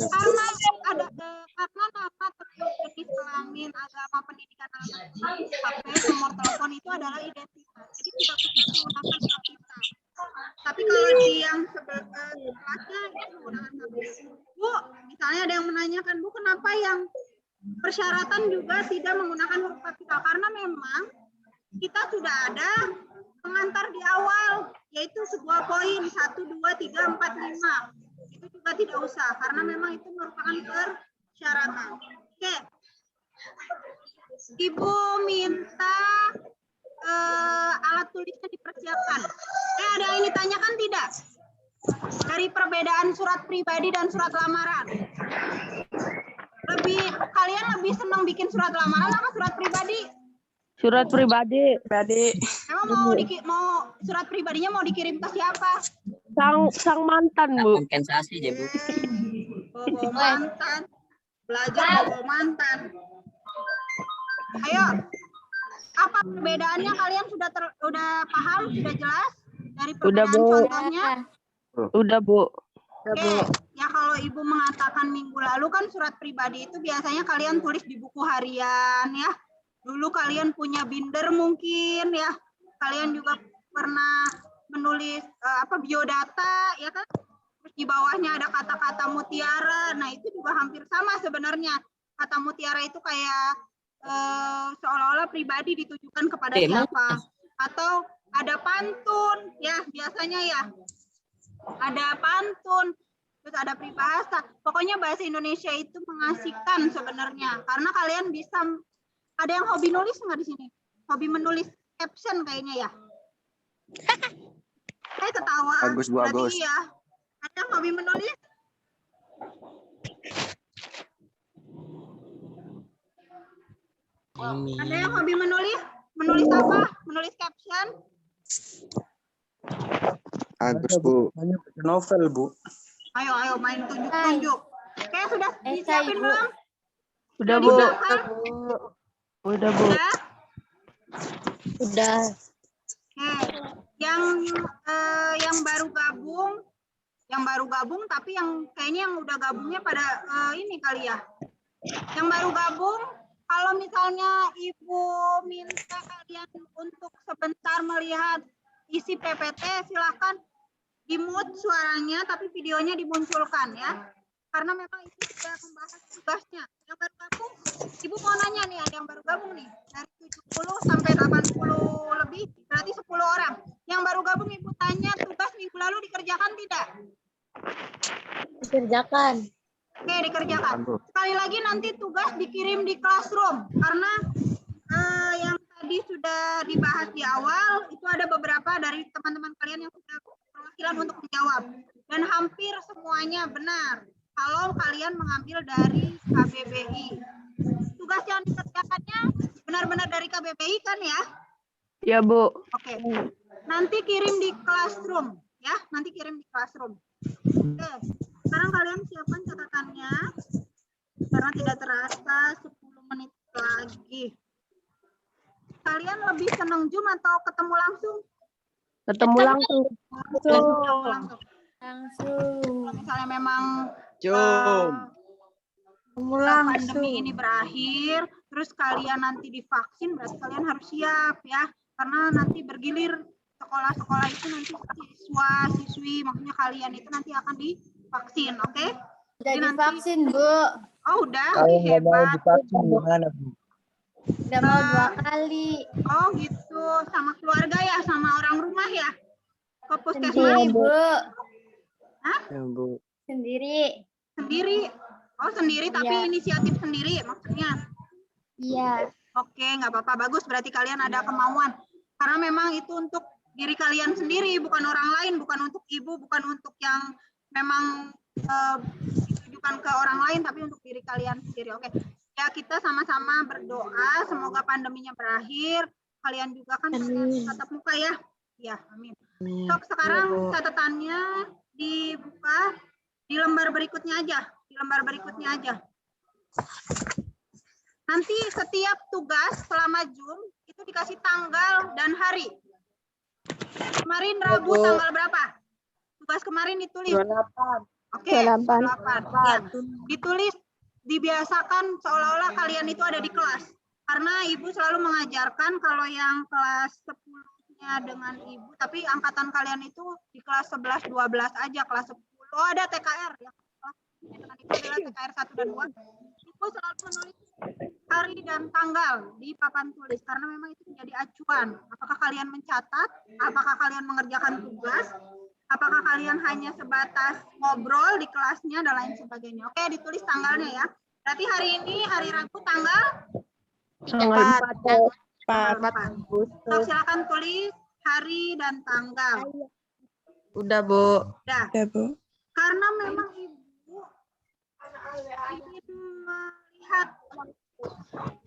Karena ada karena nama tertulis jenis kelamin, agama, pendidikan anak, HP, nomor telepon itu adalah identitas. Jadi tidak bisa menggunakan kapital. Tapi kalau di yang setelahnya itu menggunakan kapital. Bu, misalnya ada yang menanyakan, Bu, kenapa yang persyaratan juga tidak menggunakan huruf kapital? Karena memang kita sudah ada pengantar di awal, yaitu sebuah poin 1, 2, 3, 4, 5. Itu juga tidak usah, karena memang itu merupakan persyaratan. Oke. Ibu minta alat tulisnya dipersiapkan. Ada yang ditanyakan tidak? Dari perbedaan surat pribadi dan surat lamaran. Kalian lebih senang bikin surat lamaran apa surat pribadi? Surat pribadi. Emang mau surat pribadinya mau dikirim ke siapa? Sang mantan, Bu. Kompensasi ya, Bu. Bawa mantan. Belajar bawa mantan. Ayo. Apa perbedaannya kalian sudah paham, sudah jelas dari perbedaan contohnya? Udah, Bu. Oke, ya kalau Ibu mengatakan minggu lalu kan surat pribadi itu biasanya kalian tulis di buku harian ya. Dulu kalian punya binder mungkin ya. Kalian juga pernah menulis biodata ya kan? Terus di bawahnya ada kata-kata mutiara. Nah, itu juga hampir sama sebenarnya. Kata mutiara itu kayak seolah-olah pribadi ditujukan kepada siapa. Atau ada pantun ya, biasanya ya. Ada pantun, terus ada peribahasa. Pokoknya bahasa Indonesia itu mengasihkan sebenarnya. Karena kalian bisa, ada yang hobi nulis nggak di sini? Hobi menulis caption kayaknya ya. Saya ketawa. Bagus, Bu, bagus. Iya. Ada yang hobi menulis? Ada yang hobi menulis? Menulis apa? Menulis caption? Agus, Bu. Banyak novel, Bu. Ayo main tunjuk-tunjuk. Oke, sudah disiapin belum? Udah, Bu. Disiapkan? Udah, Bu. Udah. Oke. Yang baru gabung tapi yang kayaknya yang udah gabungnya pada ini kali ya. Yang baru gabung, kalau misalnya Ibu minta kalian untuk sebentar melihat isi PPT, silakan di-mute suaranya tapi videonya dimunculkan ya. karena memang Ibu sudah membahas tugasnya. Yang baru gabung, Ibu mau nanya nih, ada yang baru gabung nih, dari 70 sampai 80 lebih, berarti 10 orang. Yang baru gabung Ibu tanya tugas minggu lalu dikerjakan tidak? Dikerjakan. Oke, dikerjakan. Sekali lagi nanti tugas dikirim di classroom, karena yang tadi sudah dibahas di awal, itu ada beberapa dari teman-teman kalian yang sudah perwakilan untuk menjawab. Dan hampir semuanya benar, kalau kalian mengambil dari KBBI. Tugas yang dikerjakannya benar-benar dari KBBI kan ya? Ya, Bu. Oke. Nanti kirim di classroom, ya. Nanti kirim di classroom. Oke. Sekarang kalian siapkan catatannya, karena tidak terasa 10 menit lagi. Kalian lebih senang Zoom atau ketemu langsung? Ketemu langsung. Ketemu langsung. Kalau misalnya memang pandemi ini berakhir, terus kalian nanti divaksin, berarti kalian harus siap ya, karena nanti bergilir sekolah-sekolah itu nanti siswa-siswi, maksudnya kalian itu nanti akan divaksin, oke? Udah Jadi nanti- divaksin, Bu. Oh udah, Kalau Wih, nggak mau hebat. divaksin gimana, Bu? Udah mau 2 kali. Oh gitu, sama keluarga ya, sama orang rumah ya? Ke puskesmas? Sendiri, Bu. Ya, Bu. Sendiri. Sendiri? Oh sendiri, tapi Iya. inisiatif sendiri maksudnya? Iya. Oke, nggak apa-apa, bagus. Berarti kalian ada kemauan. Karena memang itu untuk diri kalian sendiri, bukan orang lain, bukan untuk ibu, bukan untuk yang memang ditujukan ke orang lain, tapi untuk diri kalian sendiri. Oke, ya kita sama-sama berdoa, semoga pandeminya berakhir. Kalian juga kan tatap muka ya? Ya, amin. So, sekarang catatannya dibuka di lembar berikutnya aja. Di lembar berikutnya aja. Nanti setiap tugas selama Zoom itu dikasih tanggal dan hari. Kemarin Rabu tanggal berapa? Tugas kemarin ditulis. 28. Oke, 28. Ya, ditulis, dibiasakan seolah-olah kalian itu ada di kelas. Karena Ibu selalu mengajarkan kalau yang kelas 10-nya dengan Ibu, tapi angkatan kalian itu di kelas 11, 12 aja, kelas 10. Oh, ada TKR ya. Dengan Ibu adalah TKR 1 dan 2. Ibu selalu menulis hari dan tanggal di papan tulis karena memang itu menjadi acuan. Apakah kalian mencatat? Apakah kalian mengerjakan tugas? Apakah kalian hanya sebatas ngobrol di kelasnya dan lain sebagainya? Oke, ditulis tanggalnya ya. Berarti hari ini hari Rabu tanggal Tanggal 4. So, silakan tulis hari dan tanggal. Udah, Bu. Udah. Udah, Bu. Karena memang Ibu ingin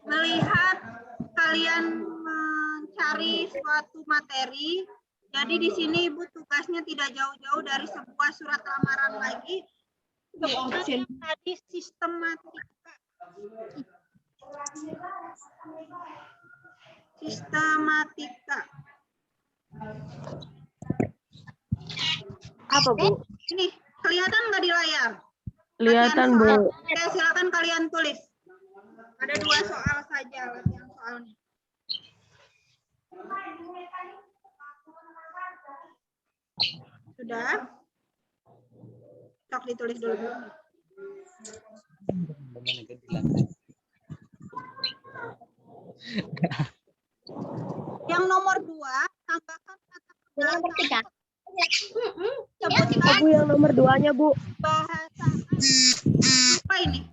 melihat kalian mencari suatu materi. Jadi di sini Ibu tugasnya tidak jauh-jauh dari sebuah surat lamaran lagi. Sebenarnya tadi sistematika. Sistematika. Apa, Bu? Ini kelihatan nggak di layar? Kelihatan, Bu. Oke, silakan kalian tulis. Ada 2 soal saja latihan soalnya. Sudah? Cok ditulis dulu. Yang nomor 2, tambahkan kata Yang sebutkan Bu, yang nomor 2-nya, Bu. bahasa. Apa ini?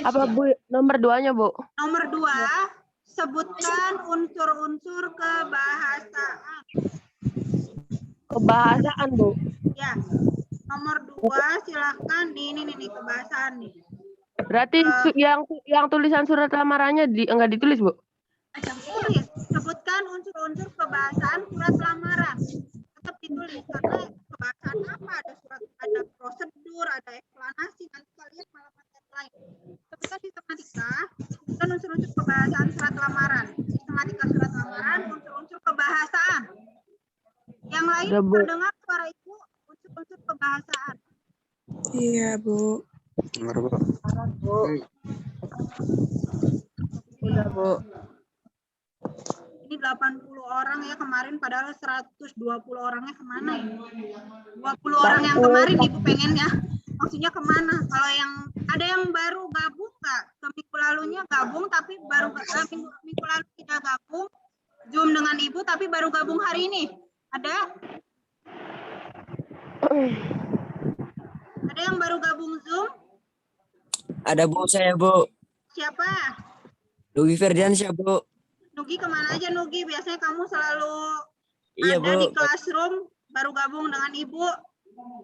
Apa, Bu? Nomor 2-nya, Bu. Nomor 2, sebutkan unsur-unsur kebahasaan. Kebahasaan, Bu. Ya. Nomor 2, silakan ini nih kebahasaan nih. Berarti yang tulisan surat lamarannya enggak ditulis, Bu? Tulis. Sebutkan unsur-unsur kebahasaan surat lamaran. Tetap ditulis karena kebahasaan apa? Ada surat, ada prosedur, ada eksplanasi. Nanti kalian malah materi lain. Sebutkan sistematika. Sebutkan unsur-unsur kebahasaan surat lamaran. Sistematika surat lamaran, unsur-unsur kebahasaan. Yang lain Udah, Bu. terdengar suara Ibu, unsur-unsur kebahasaan. Iya, Bu. Benar, Bu. Udah, Bu. Ini 80 orang ya kemarin, padahal 120 orangnya kemana ya? 20 orang yang kemarin Ibu pengen ya. maksudnya kemana? Kalau yang ada yang baru gabung nggak? Ke minggu lalunya gabung tapi baru minggu lalu tidak gabung Zoom dengan Ibu tapi baru gabung hari ini. Ada? Ada yang baru gabung Zoom? Ada Bu, saya Bu. Siapa? Lugi Ferdiansyah Bu. Nugi kemana aja Nugi? Biasanya kamu selalu Iya ada Bu. di classroom, baru gabung dengan Ibu.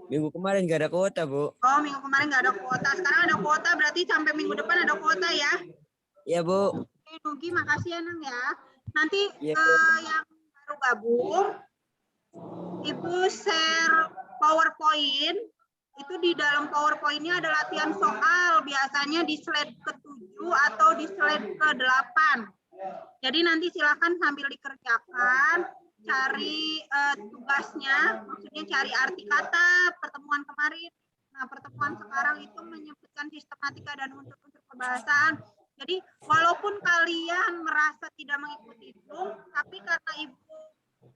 Minggu kemarin gak ada kuota Bu. Oh, minggu kemarin nggak ada kuota. Sekarang ada kuota, berarti sampai minggu depan ada kuota ya. Iya Bu. Oke, Nugi, makasih ya Nang ya. Nanti Iya Bu. yang baru gabung, Ibu share PowerPoint. Itu di dalam PowerPoint-nya ada latihan soal, biasanya di slide ke-7 atau di slide ke-8. Jadi nanti silakan sambil dikerjakan, cari tugasnya, maksudnya cari arti kata pertemuan kemarin. Nah, pertemuan sekarang itu menyebutkan sistematika dan unsur-unsur kebahasaan. Jadi, walaupun kalian merasa tidak mengikuti Zoom, tapi karena Ibu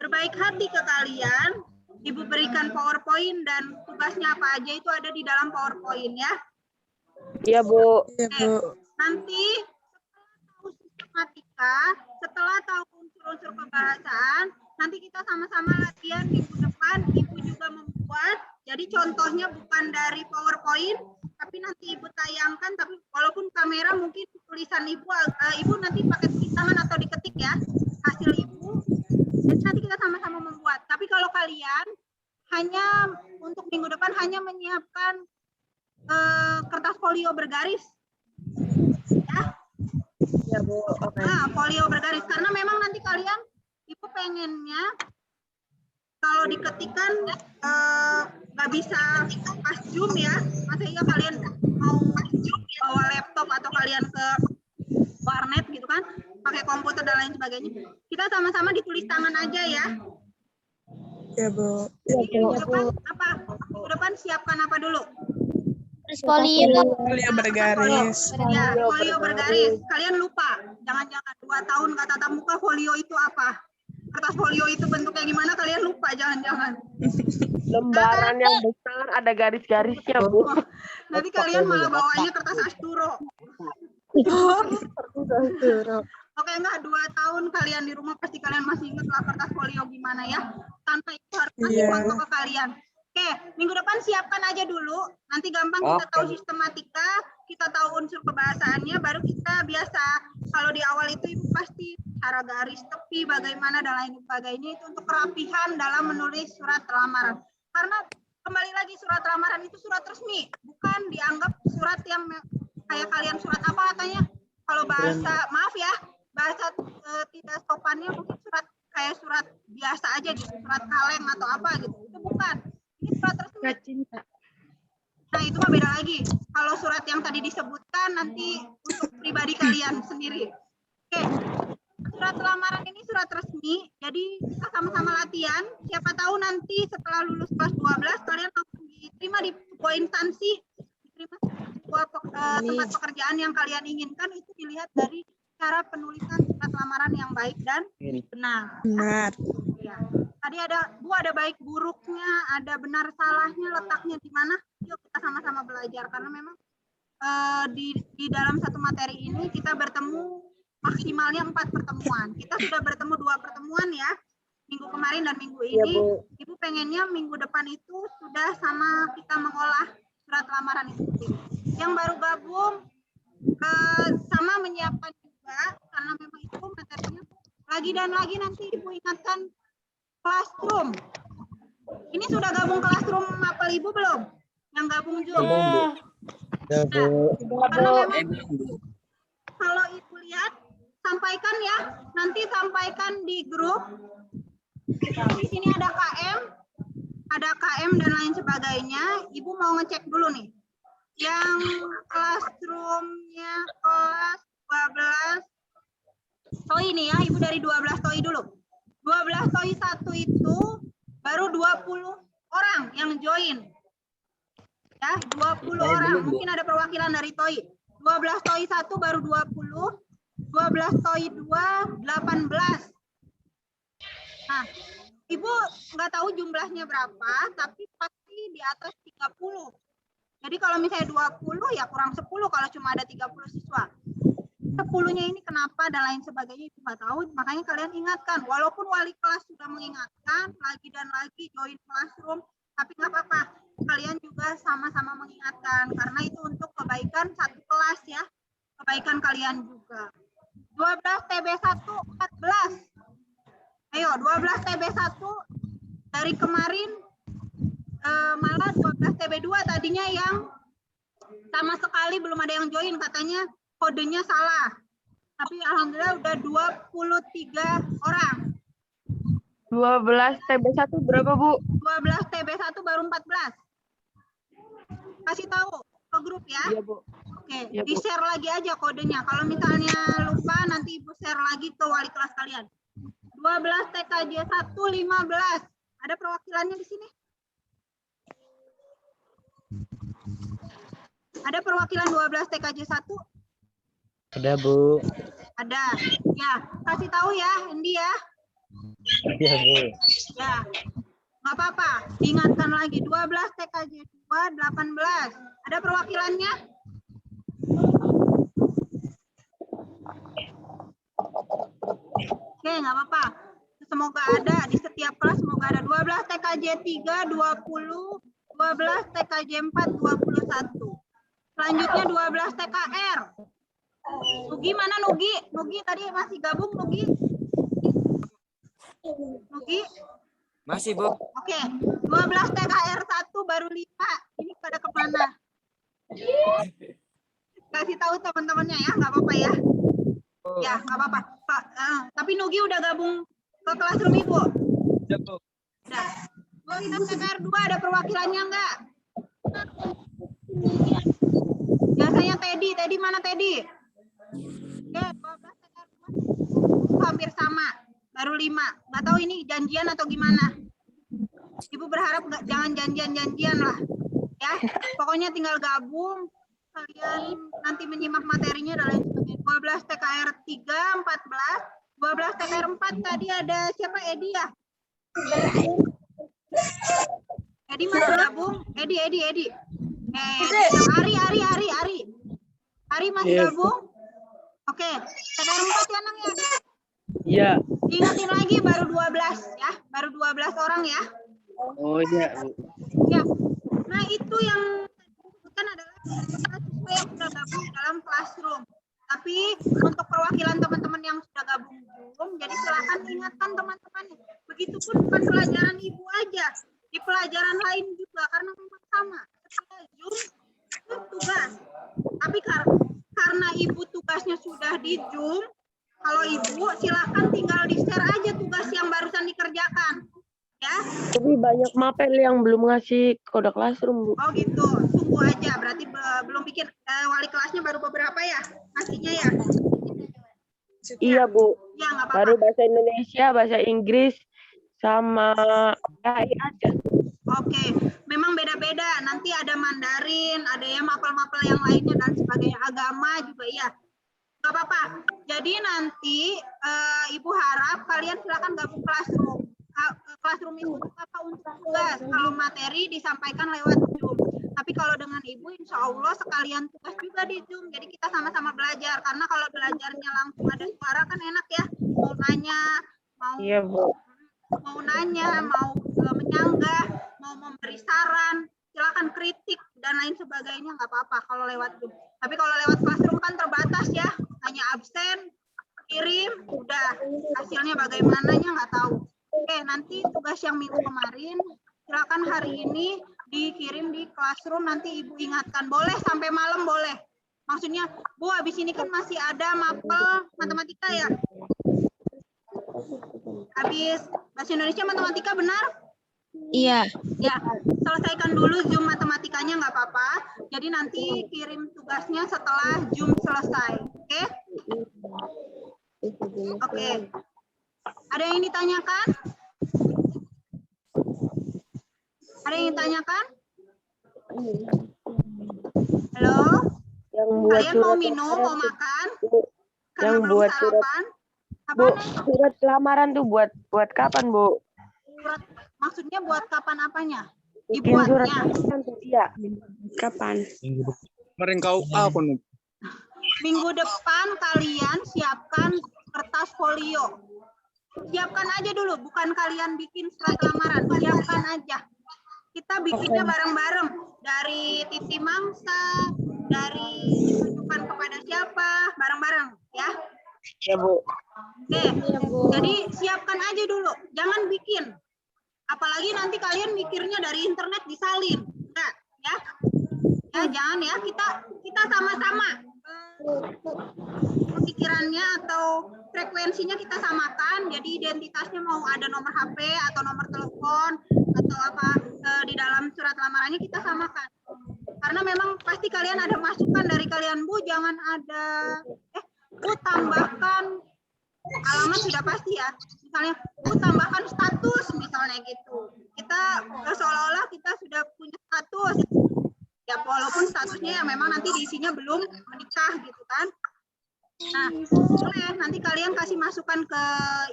berbaik hati ke kalian, Ibu berikan PowerPoint dan tugasnya apa aja itu ada di dalam PowerPoint ya. Iya Bu. Iya Bu. Nanti setelah tahu sistematika, setelah tahu unsur-unsur kebahasaan, nanti kita sama-sama latihan minggu depan. Ibu juga membuat, jadi contohnya bukan dari PowerPoint, tapi nanti Ibu tayangkan. Tapi walaupun kamera mungkin tulisan Ibu nanti pakai tulis tangan atau diketik ya hasil Ibu. Jadi nanti kita sama-sama membuat. Tapi kalau kalian hanya untuk minggu depan hanya menyiapkan kertas folio bergaris, ya. Iya Bu. Oke. Nah, folio bergaris karena memang nanti kalian Ibu pengennya kalau diketikkan nggak bisa pas Zoom ya. Masa iya kalian mau bawa laptop atau kalian ke warnet gitu kan, pakai komputer dan lain sebagainya. Kita sama-sama ditulis tangan aja ya. Iya Bu. Jadi minggu depan apa? Minggu depan siapkan apa dulu? Folio. Folio bergaris. Ya, folio bergaris. Kalian lupa. Jangan-jangan 2 tahun nggak tatap muka, folio itu apa? Kertas folio itu bentuknya gimana? Kalian lupa, jangan-jangan. Lembaran yang besar ada garis-garisnya Bu. Nanti kalian malah bawanya kertas asturo. Oke, enggak 2 tahun kalian di rumah pasti kalian masih ingat lah kertas folio gimana ya. Tanpa itu harus kasih foto ke kalian. Oke, minggu depan siapkan aja dulu. Nanti gampang kita tahu sistematika, kita tahu unsur kebahasaannya, baru kita biasa. Kalau di awal itu Ibu pasti cara garis tepi, bagaimana dan lain sebagainya itu untuk kerapihan dalam menulis surat lamaran. Karena kembali lagi surat lamaran itu surat resmi, bukan dianggap surat yang kayak kalian surat apa katanya. Kalau bahasa, maaf ya, bahasa tidak sopannya mungkin surat kayak surat biasa aja gitu, surat kaleng atau apa gitu. Itu bukan. Ini surat resmi. Nah, itu mah beda lagi. Kalau surat yang tadi disebutkan nanti untuk pribadi kalian sendiri. Oke. Surat lamaran ini surat resmi, jadi kita sama-sama latihan. Siapa tahu nanti setelah lulus kelas 12 kalian langsung diterima di sebuah instansi, diterima di sebuah tempat pekerjaan yang kalian inginkan. Itu dilihat dari cara penulisan surat lamaran yang baik dan benar. Benar. Ya. Tadi ada baik buruknya, ada benar salahnya, letaknya di mana. Yuk kita sama-sama belajar karena memang di dalam satu materi ini kita bertemu maksimalnya 4 pertemuan. Kita sudah bertemu 2 pertemuan ya, minggu kemarin dan minggu ini. Bu. Ibu pengennya minggu depan itu sudah sama kita mengolah surat lamaran itu. Yang baru gabung sama menyiapkan juga, karena memang itu materinya lagi dan lagi nanti Ibu ingatkan Classroom. Ini sudah gabung Classroom apel Ibu belum? Yang gabung juga. Ya Bu. Karena memang kalau Ibu lihat, sampaikan ya, nanti sampaikan di grup. Di sini ada KM dan lain sebagainya. Ibu mau ngecek dulu nih. Yang classroom-nya kelas 12 TOI nih ya, Ibu dari 12 TOI dulu. 12 TOI 1 itu baru 20 orang yang join. Ya, 20 orang. Mungkin ada perwakilan dari TOI. 12 TOI 1 baru 20. 12 TOI 2, 18. Nah, Ibu nggak tahu jumlahnya berapa, tapi pasti di atas 30. Jadi kalau misalnya 20 ya kurang 10 kalau cuma ada 30 siswa. 10-nya ini kenapa dan lain sebagainya itu nggak tahu, makanya kalian ingatkan. Walaupun wali kelas sudah mengingatkan lagi dan lagi join classroom, tapi nggak apa-apa. Kalian juga sama-sama mengingatkan karena itu untuk kebaikan satu kelas ya, kebaikan kalian juga. 12 TB1 14. Ayo 12 TB1 dari kemarin malah 12 TB2 tadinya yang sama sekali belum ada yang join, katanya kodenya salah. Tapi alhamdulillah udah 23 orang. 12 TB1 berapa, Bu? 12 TB1 baru 14. Kasih tahu ke grup ya. Iya, Bu. Oke, Iya, Bu. di-share lagi aja kodenya. Kalau misalnya lupa nanti Ibu share lagi ke wali kelas kalian. 12 TKJ 1 15. Ada perwakilannya di sini? Ada perwakilan 12 TKJ 1? Ada, Bu. Ada. Ya, kasih tahu ya, Indi ya. Iya, Bu. Ya. Nggak apa-apa. Diingatkan lagi 12 TKJ 2 18. Ada perwakilannya? Oke, nggak apa-apa. Semoga ada di setiap kelas, semoga ada 12 TKJ 3 20, 12 TKJ 4 21. Selanjutnya 12 TKR. Nugi mana Nugi? Nugi tadi masih gabung Nugi? Nugi? Masih, Bu. Oke, 12 TKR 1 baru 5. Ini pada kemana? Kasih tahu teman-temannya ya, nggak apa-apa ya. Ya, nggak apa-apa. Tapi Nugi udah gabung ke Classroom Ibu? Udah, Bu. Udah. 12 TKR 2 ada perwakilannya nggak? Biasanya Teddy. Teddy mana Teddy? Oke, 12 TKR 2 hampir sama. Baru 5. Nggak tahu ini janjian atau gimana. Ibu berharap nggak, jangan janjian-janjian lah. Ya, pokoknya tinggal gabung. Kalian nanti menyimak materinya dan lain sebagainya. 12 TKR 3 14. 12 TKR 4 tadi ada siapa? Edi ya? Edi masih gabung? Edi. Ari masih gabung? Oke, TKR 4 ya Nang ya? Iya. Ingatin lagi baru 12 ya, baru 12 orang ya. Oh, iya, Bu. Ya. Nah, itu yang disebutkan adalah siswa yang sudah gabung di dalam Classroom. Tapi untuk perwakilan teman-teman yang sudah gabung Zoom, jadi silakan ingatkan teman-temannya. Begitupun bukan pelajaran Ibu aja, di pelajaran lain juga karena memang sama. Setelah Zoom itu tugas. Tapi karena Ibu tugasnya sudah di Zoom, kalau Ibu silakan tinggal di-share aja tugas yang barusan dikerjakan. Ya. Tapi banyak mapel yang belum ngasih kode Classroom, Bu. Oh gitu, tunggu aja. Berarti belum bikin wali kelasnya baru beberapa ya ngasihnya ya? Iya, Bu. Ya nggak apa-apa. Baru bahasa Indonesia, bahasa Inggris, sama KI aja. Oke, memang beda-beda. Nanti ada Mandarin, ada yang mapel-mapel yang lainnya dan sebagainya. Agama juga ya. Nggak apa-apa. Jadi nanti Ibu harap kalian silakan gabung Classroom. Classroom itu untuk apa? Untuk tugas. Kalau materi disampaikan lewat Zoom. Tapi kalau dengan Ibu, insya Allah sekalian tugas juga di Zoom. Jadi kita sama-sama belajar. Karena kalau belajarnya langsung ada suara kan enak ya. Mau nanya, Iya, Bu. mau nanya, mau menyanggah, mau memberi saran, silakan kritik dan lain sebagainya nggak apa-apa kalau lewat Zoom. Tapi kalau lewat Classroom kan terbatas ya. Hanya absen, kirim, udah hasilnya bagaimananya nggak tahu. Oke, nanti tugas yang minggu kemarin, silakan hari ini dikirim di Classroom, nanti Ibu ingatkan. Boleh sampai malam boleh. Maksudnya, Bu, habis ini kan masih ada mapel matematika ya? Habis bahasa Indonesia matematika benar? Iya. Ya, selesaikan dulu Zoom matematikanya nggak apa-apa. Jadi nanti kirim tugasnya setelah Zoom selesai. Oke? Oke. Ada yang ditanyakan? Ada yang ditanyakan? Halo? Yang buat Kalian mau surat minum, mau makan? Karena yang belum buat surat, sarapan? Apa Bu, nih? surat lamaran tuh buat kapan, Bu? Surat, maksudnya buat kapan apanya? Bikin surat Dibuatnya. lamaran tuh, iya. Kapan? Minggu depan. Kemarin kau apa nih? Minggu depan kalian siapkan kertas folio. Siapkan aja dulu, bukan kalian bikin surat lamaran, siapkan aja. Kita bikinnya bareng-bareng, dari titi mangsa, dari ditujukan kepada siapa, bareng-bareng ya. Ya, Bu. Oke, jadi siapkan aja dulu, jangan bikin. Apalagi nanti kalian mikirnya dari internet disalin, enggak ya? Ya jangan ya, kita sama-sama pemikirannya atau frekuensinya kita samakan. Jadi identitasnya mau ada nomor HP atau nomor telepon atau apa di dalam surat lamarannya kita samakan. Karena memang pasti kalian ada masukan dari kalian, Bu, jangan ada Bu tambahkan alamat, sudah pasti ya. Misalnya Bu tambahkan status misalnya gitu. Kita seolah-olah kita sudah punya status. Ya walaupun statusnya ya memang nanti diisinya belum menikah gitu kan. Nah, boleh nanti kalian kasih masukan ke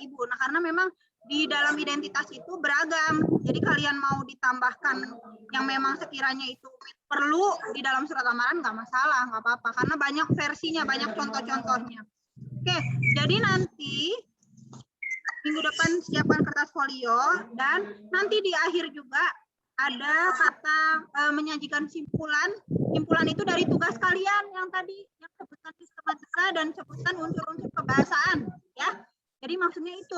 Ibu. Nah, karena memang di dalam identitas itu beragam. Jadi kalian mau ditambahkan yang memang sekiranya itu perlu di dalam surat lamaran nggak masalah, nggak apa-apa. Karena banyak versinya, banyak contoh-contohnya. Oke, jadi nanti minggu depan siapkan kertas folio dan nanti di akhir juga ada kata menyajikan simpulan. Simpulan itu dari tugas kalian yang tadi yang sebutan sistematika dan sebutan unsur-unsur kebahasaan ya. Jadi maksudnya itu.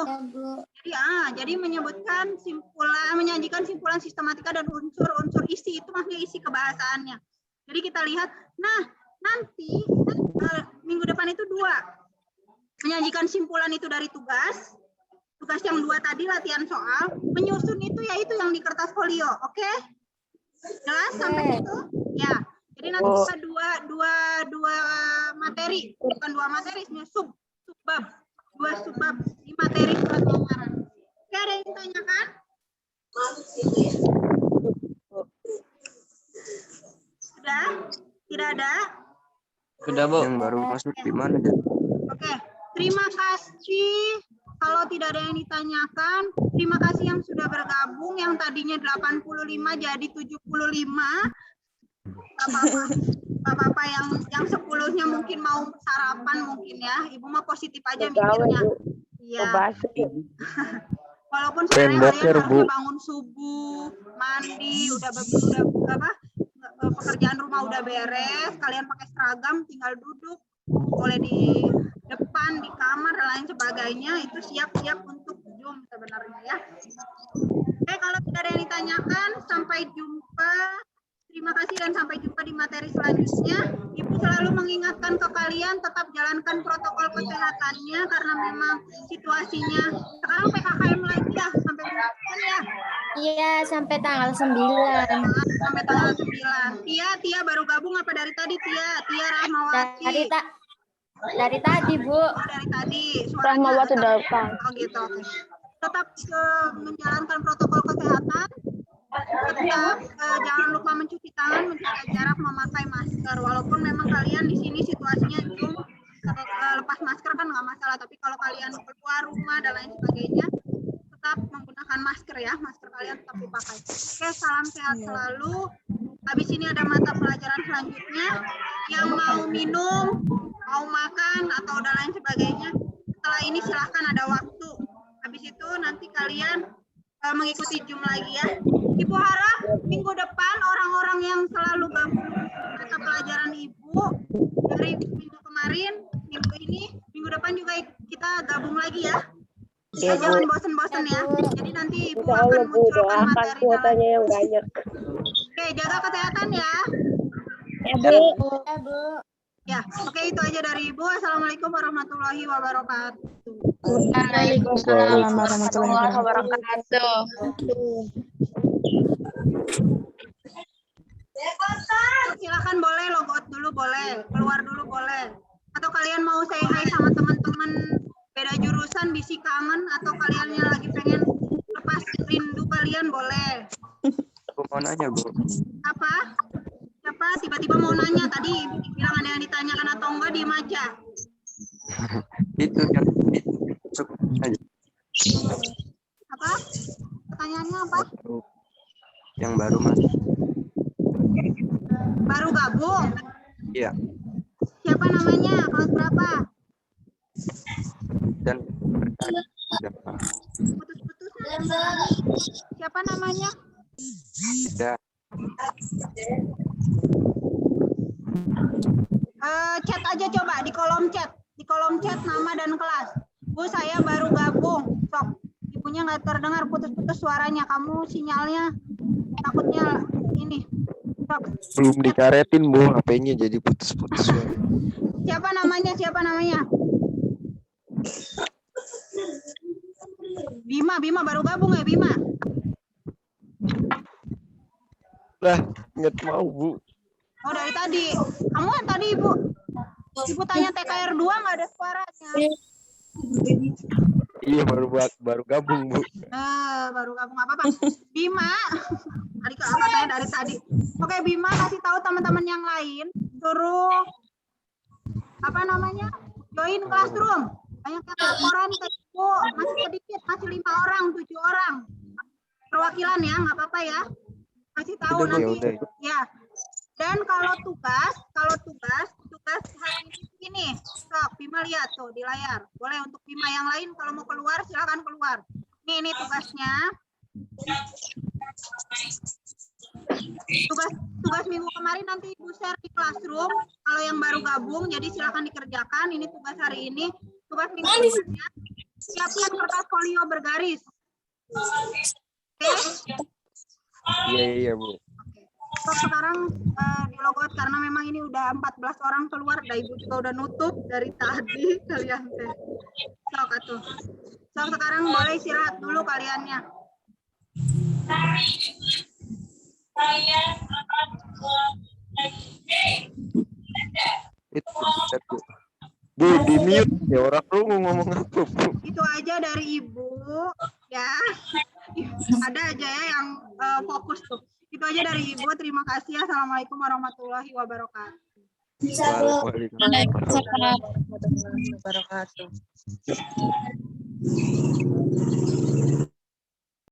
Jadi menyebutkan simpulan, menyajikan simpulan sistematika dan unsur-unsur isi, itu maksudnya isi kebahasaannya. Jadi kita lihat, nah nanti minggu depan itu 2. Menyajikan simpulan itu dari tugas yang 2 tadi latihan soal, menyusun itu yaitu yang di kertas folio, oke? Jelas sampai itu? Ya. Jadi nanti kita dua materi, bukan 2 materi, subbab. 2 subbab di materi surat lamaran. Oke, ada yang ditanyakan? Sudah? Tidak ada? Sudah, Bu. Yang baru masuk di mana, ya? Oke, terima kasih. Kalau tidak ada yang ditanyakan, terima kasih yang sudah bergabung, yang tadinya 85 jadi 75. Bapak-bapak yang 10-nya mungkin mau sarapan mungkin ya. Ibu mah positif aja mikirnya. Iya. Walaupun sebenarnya kalian harusnya bangun subuh, mandi, udah pekerjaan rumah udah beres, kalian pakai seragam, tinggal duduk, boleh di depan, di kamar, dan lain sebagainya, itu siap-siap untuk Zoom sebenarnya ya. Oke, kalau tidak ada yang ditanyakan, sampai jumpa. Terima kasih dan sampai jumpa di materi selanjutnya. Ibu selalu mengingatkan ke kalian tetap jalankan protokol kesehatannya karena memang situasinya sekarang PKKM lagi ya sampai bulan ya. Iya, sampai tanggal 9. Sampai tanggal 9. Tia baru gabung apa dari tadi Tia Rahmawati? Dari tadi, Bu. Oh, dari tadi. Rahmawati datang. Oh gitu. Oke. Tetap menjalankan protokol kesehatan. Tetap jangan lupa mencuci tangan, menjaga jarak, memakai masker. Walaupun memang kalian di sini situasinya Zoom, lepas masker kan nggak masalah. Tapi kalau kalian keluar rumah dan lain sebagainya, tetap menggunakan masker ya. Masker kalian tetap dipakai. Oke, salam sehat selalu. Habis ini ada mata pelajaran selanjutnya. Yang mau minum, mau makan atau dan lain sebagainya, setelah ini silahkan ada waktu. Habis itu nanti kalian mengikuti Zoom lagi ya. Ibu harap minggu depan orang-orang yang selalu gabung mata pelajaran Ibu dari minggu kemarin, minggu ini, minggu depan juga kita gabung lagi ya. Jangan bosen-bosen ya. Jadi nanti Ibu akan munculkan materi yang banyak. Oke, jaga kesehatan ya. Ya, Bu. Ya, oke itu aja dari Ibu. Assalamualaikum warahmatullahi wabarakatuh. Waalaikumsalam warahmatullahi wabarakatuh. Silakan boleh logout dulu boleh, keluar dulu boleh. Atau kalian mau say hi sama teman-teman beda jurusan, bisi kangen, atau kaliannya lagi pengen lepas rindu kalian boleh. Aku mau nanya, Bu. Apa? Siapa tiba-tiba mau nanya tadi Ibu bilang ada yang ditanyakan atau enggak, diem aja. Itu yang masuk aja. Apa? Pertanyaannya apa? Yang baru masuk. Baru gabung? Iya. Siapa namanya? Kelas berapa? Dan Putus-putus. Siapa namanya? ya. Chat aja coba di kolom chat. Di kolom chat nama dan kelas. Bu, saya baru gabung. Sok. Ibunya nggak terdengar, putus-putus suaranya. Kamu sinyalnya takutnya ini. Sok. Belum dikaretin Bu, HP-nya jadi putus-putus. Siapa namanya? Siapa namanya? Bima baru gabung ya Bima? Lah, nggak mau Bu. Oh dari tadi. Kamu kan tadi Ibu. Ibu tanya TKR 2 nggak ada suaranya. Iya baru gabung Bu. Baru gabung apa-apa. Bima. Tadi katanya dari tadi. Oke Bima kasih tahu teman-teman yang lain. Suruh apa namanya? Join classroom. Banyak yang laporan ke Ibu. Masih sedikit, masih 5 orang, 7 orang. Perwakilan ya, nggak apa-apa ya. Kasih tahu Udah, nanti. udah. Ya. Dan kalau tugas hari ini, sok Bima lihat tuh di layar. Boleh untuk Bima yang lain kalau mau keluar silakan keluar. Ini tugasnya. Tugas minggu kemarin nanti Ibu share di classroom. Kalau yang baru gabung, jadi silakan dikerjakan. Ini tugas hari ini. Tugas minggu berikutnya. Siapkan kertas folio bergaris. Oke? Iya Bu. So, sekarang di logout karena memang ini udah 14 orang keluar, dan Ibu juga udah nutup dari tadi kalian teh. So, sekarang boleh istirahat dulu kaliannya. Itu Bu, di mute ya orang lu ngomong apa Bu? Itu aja dari Ibu ya. Ada aja ya yang fokus tuh. Itu aja dari Ibu. Terima kasih. Assalamualaikum warahmatullahi wabarakatuh. Waalaikumsalam warahmatullahi wabarakatuh.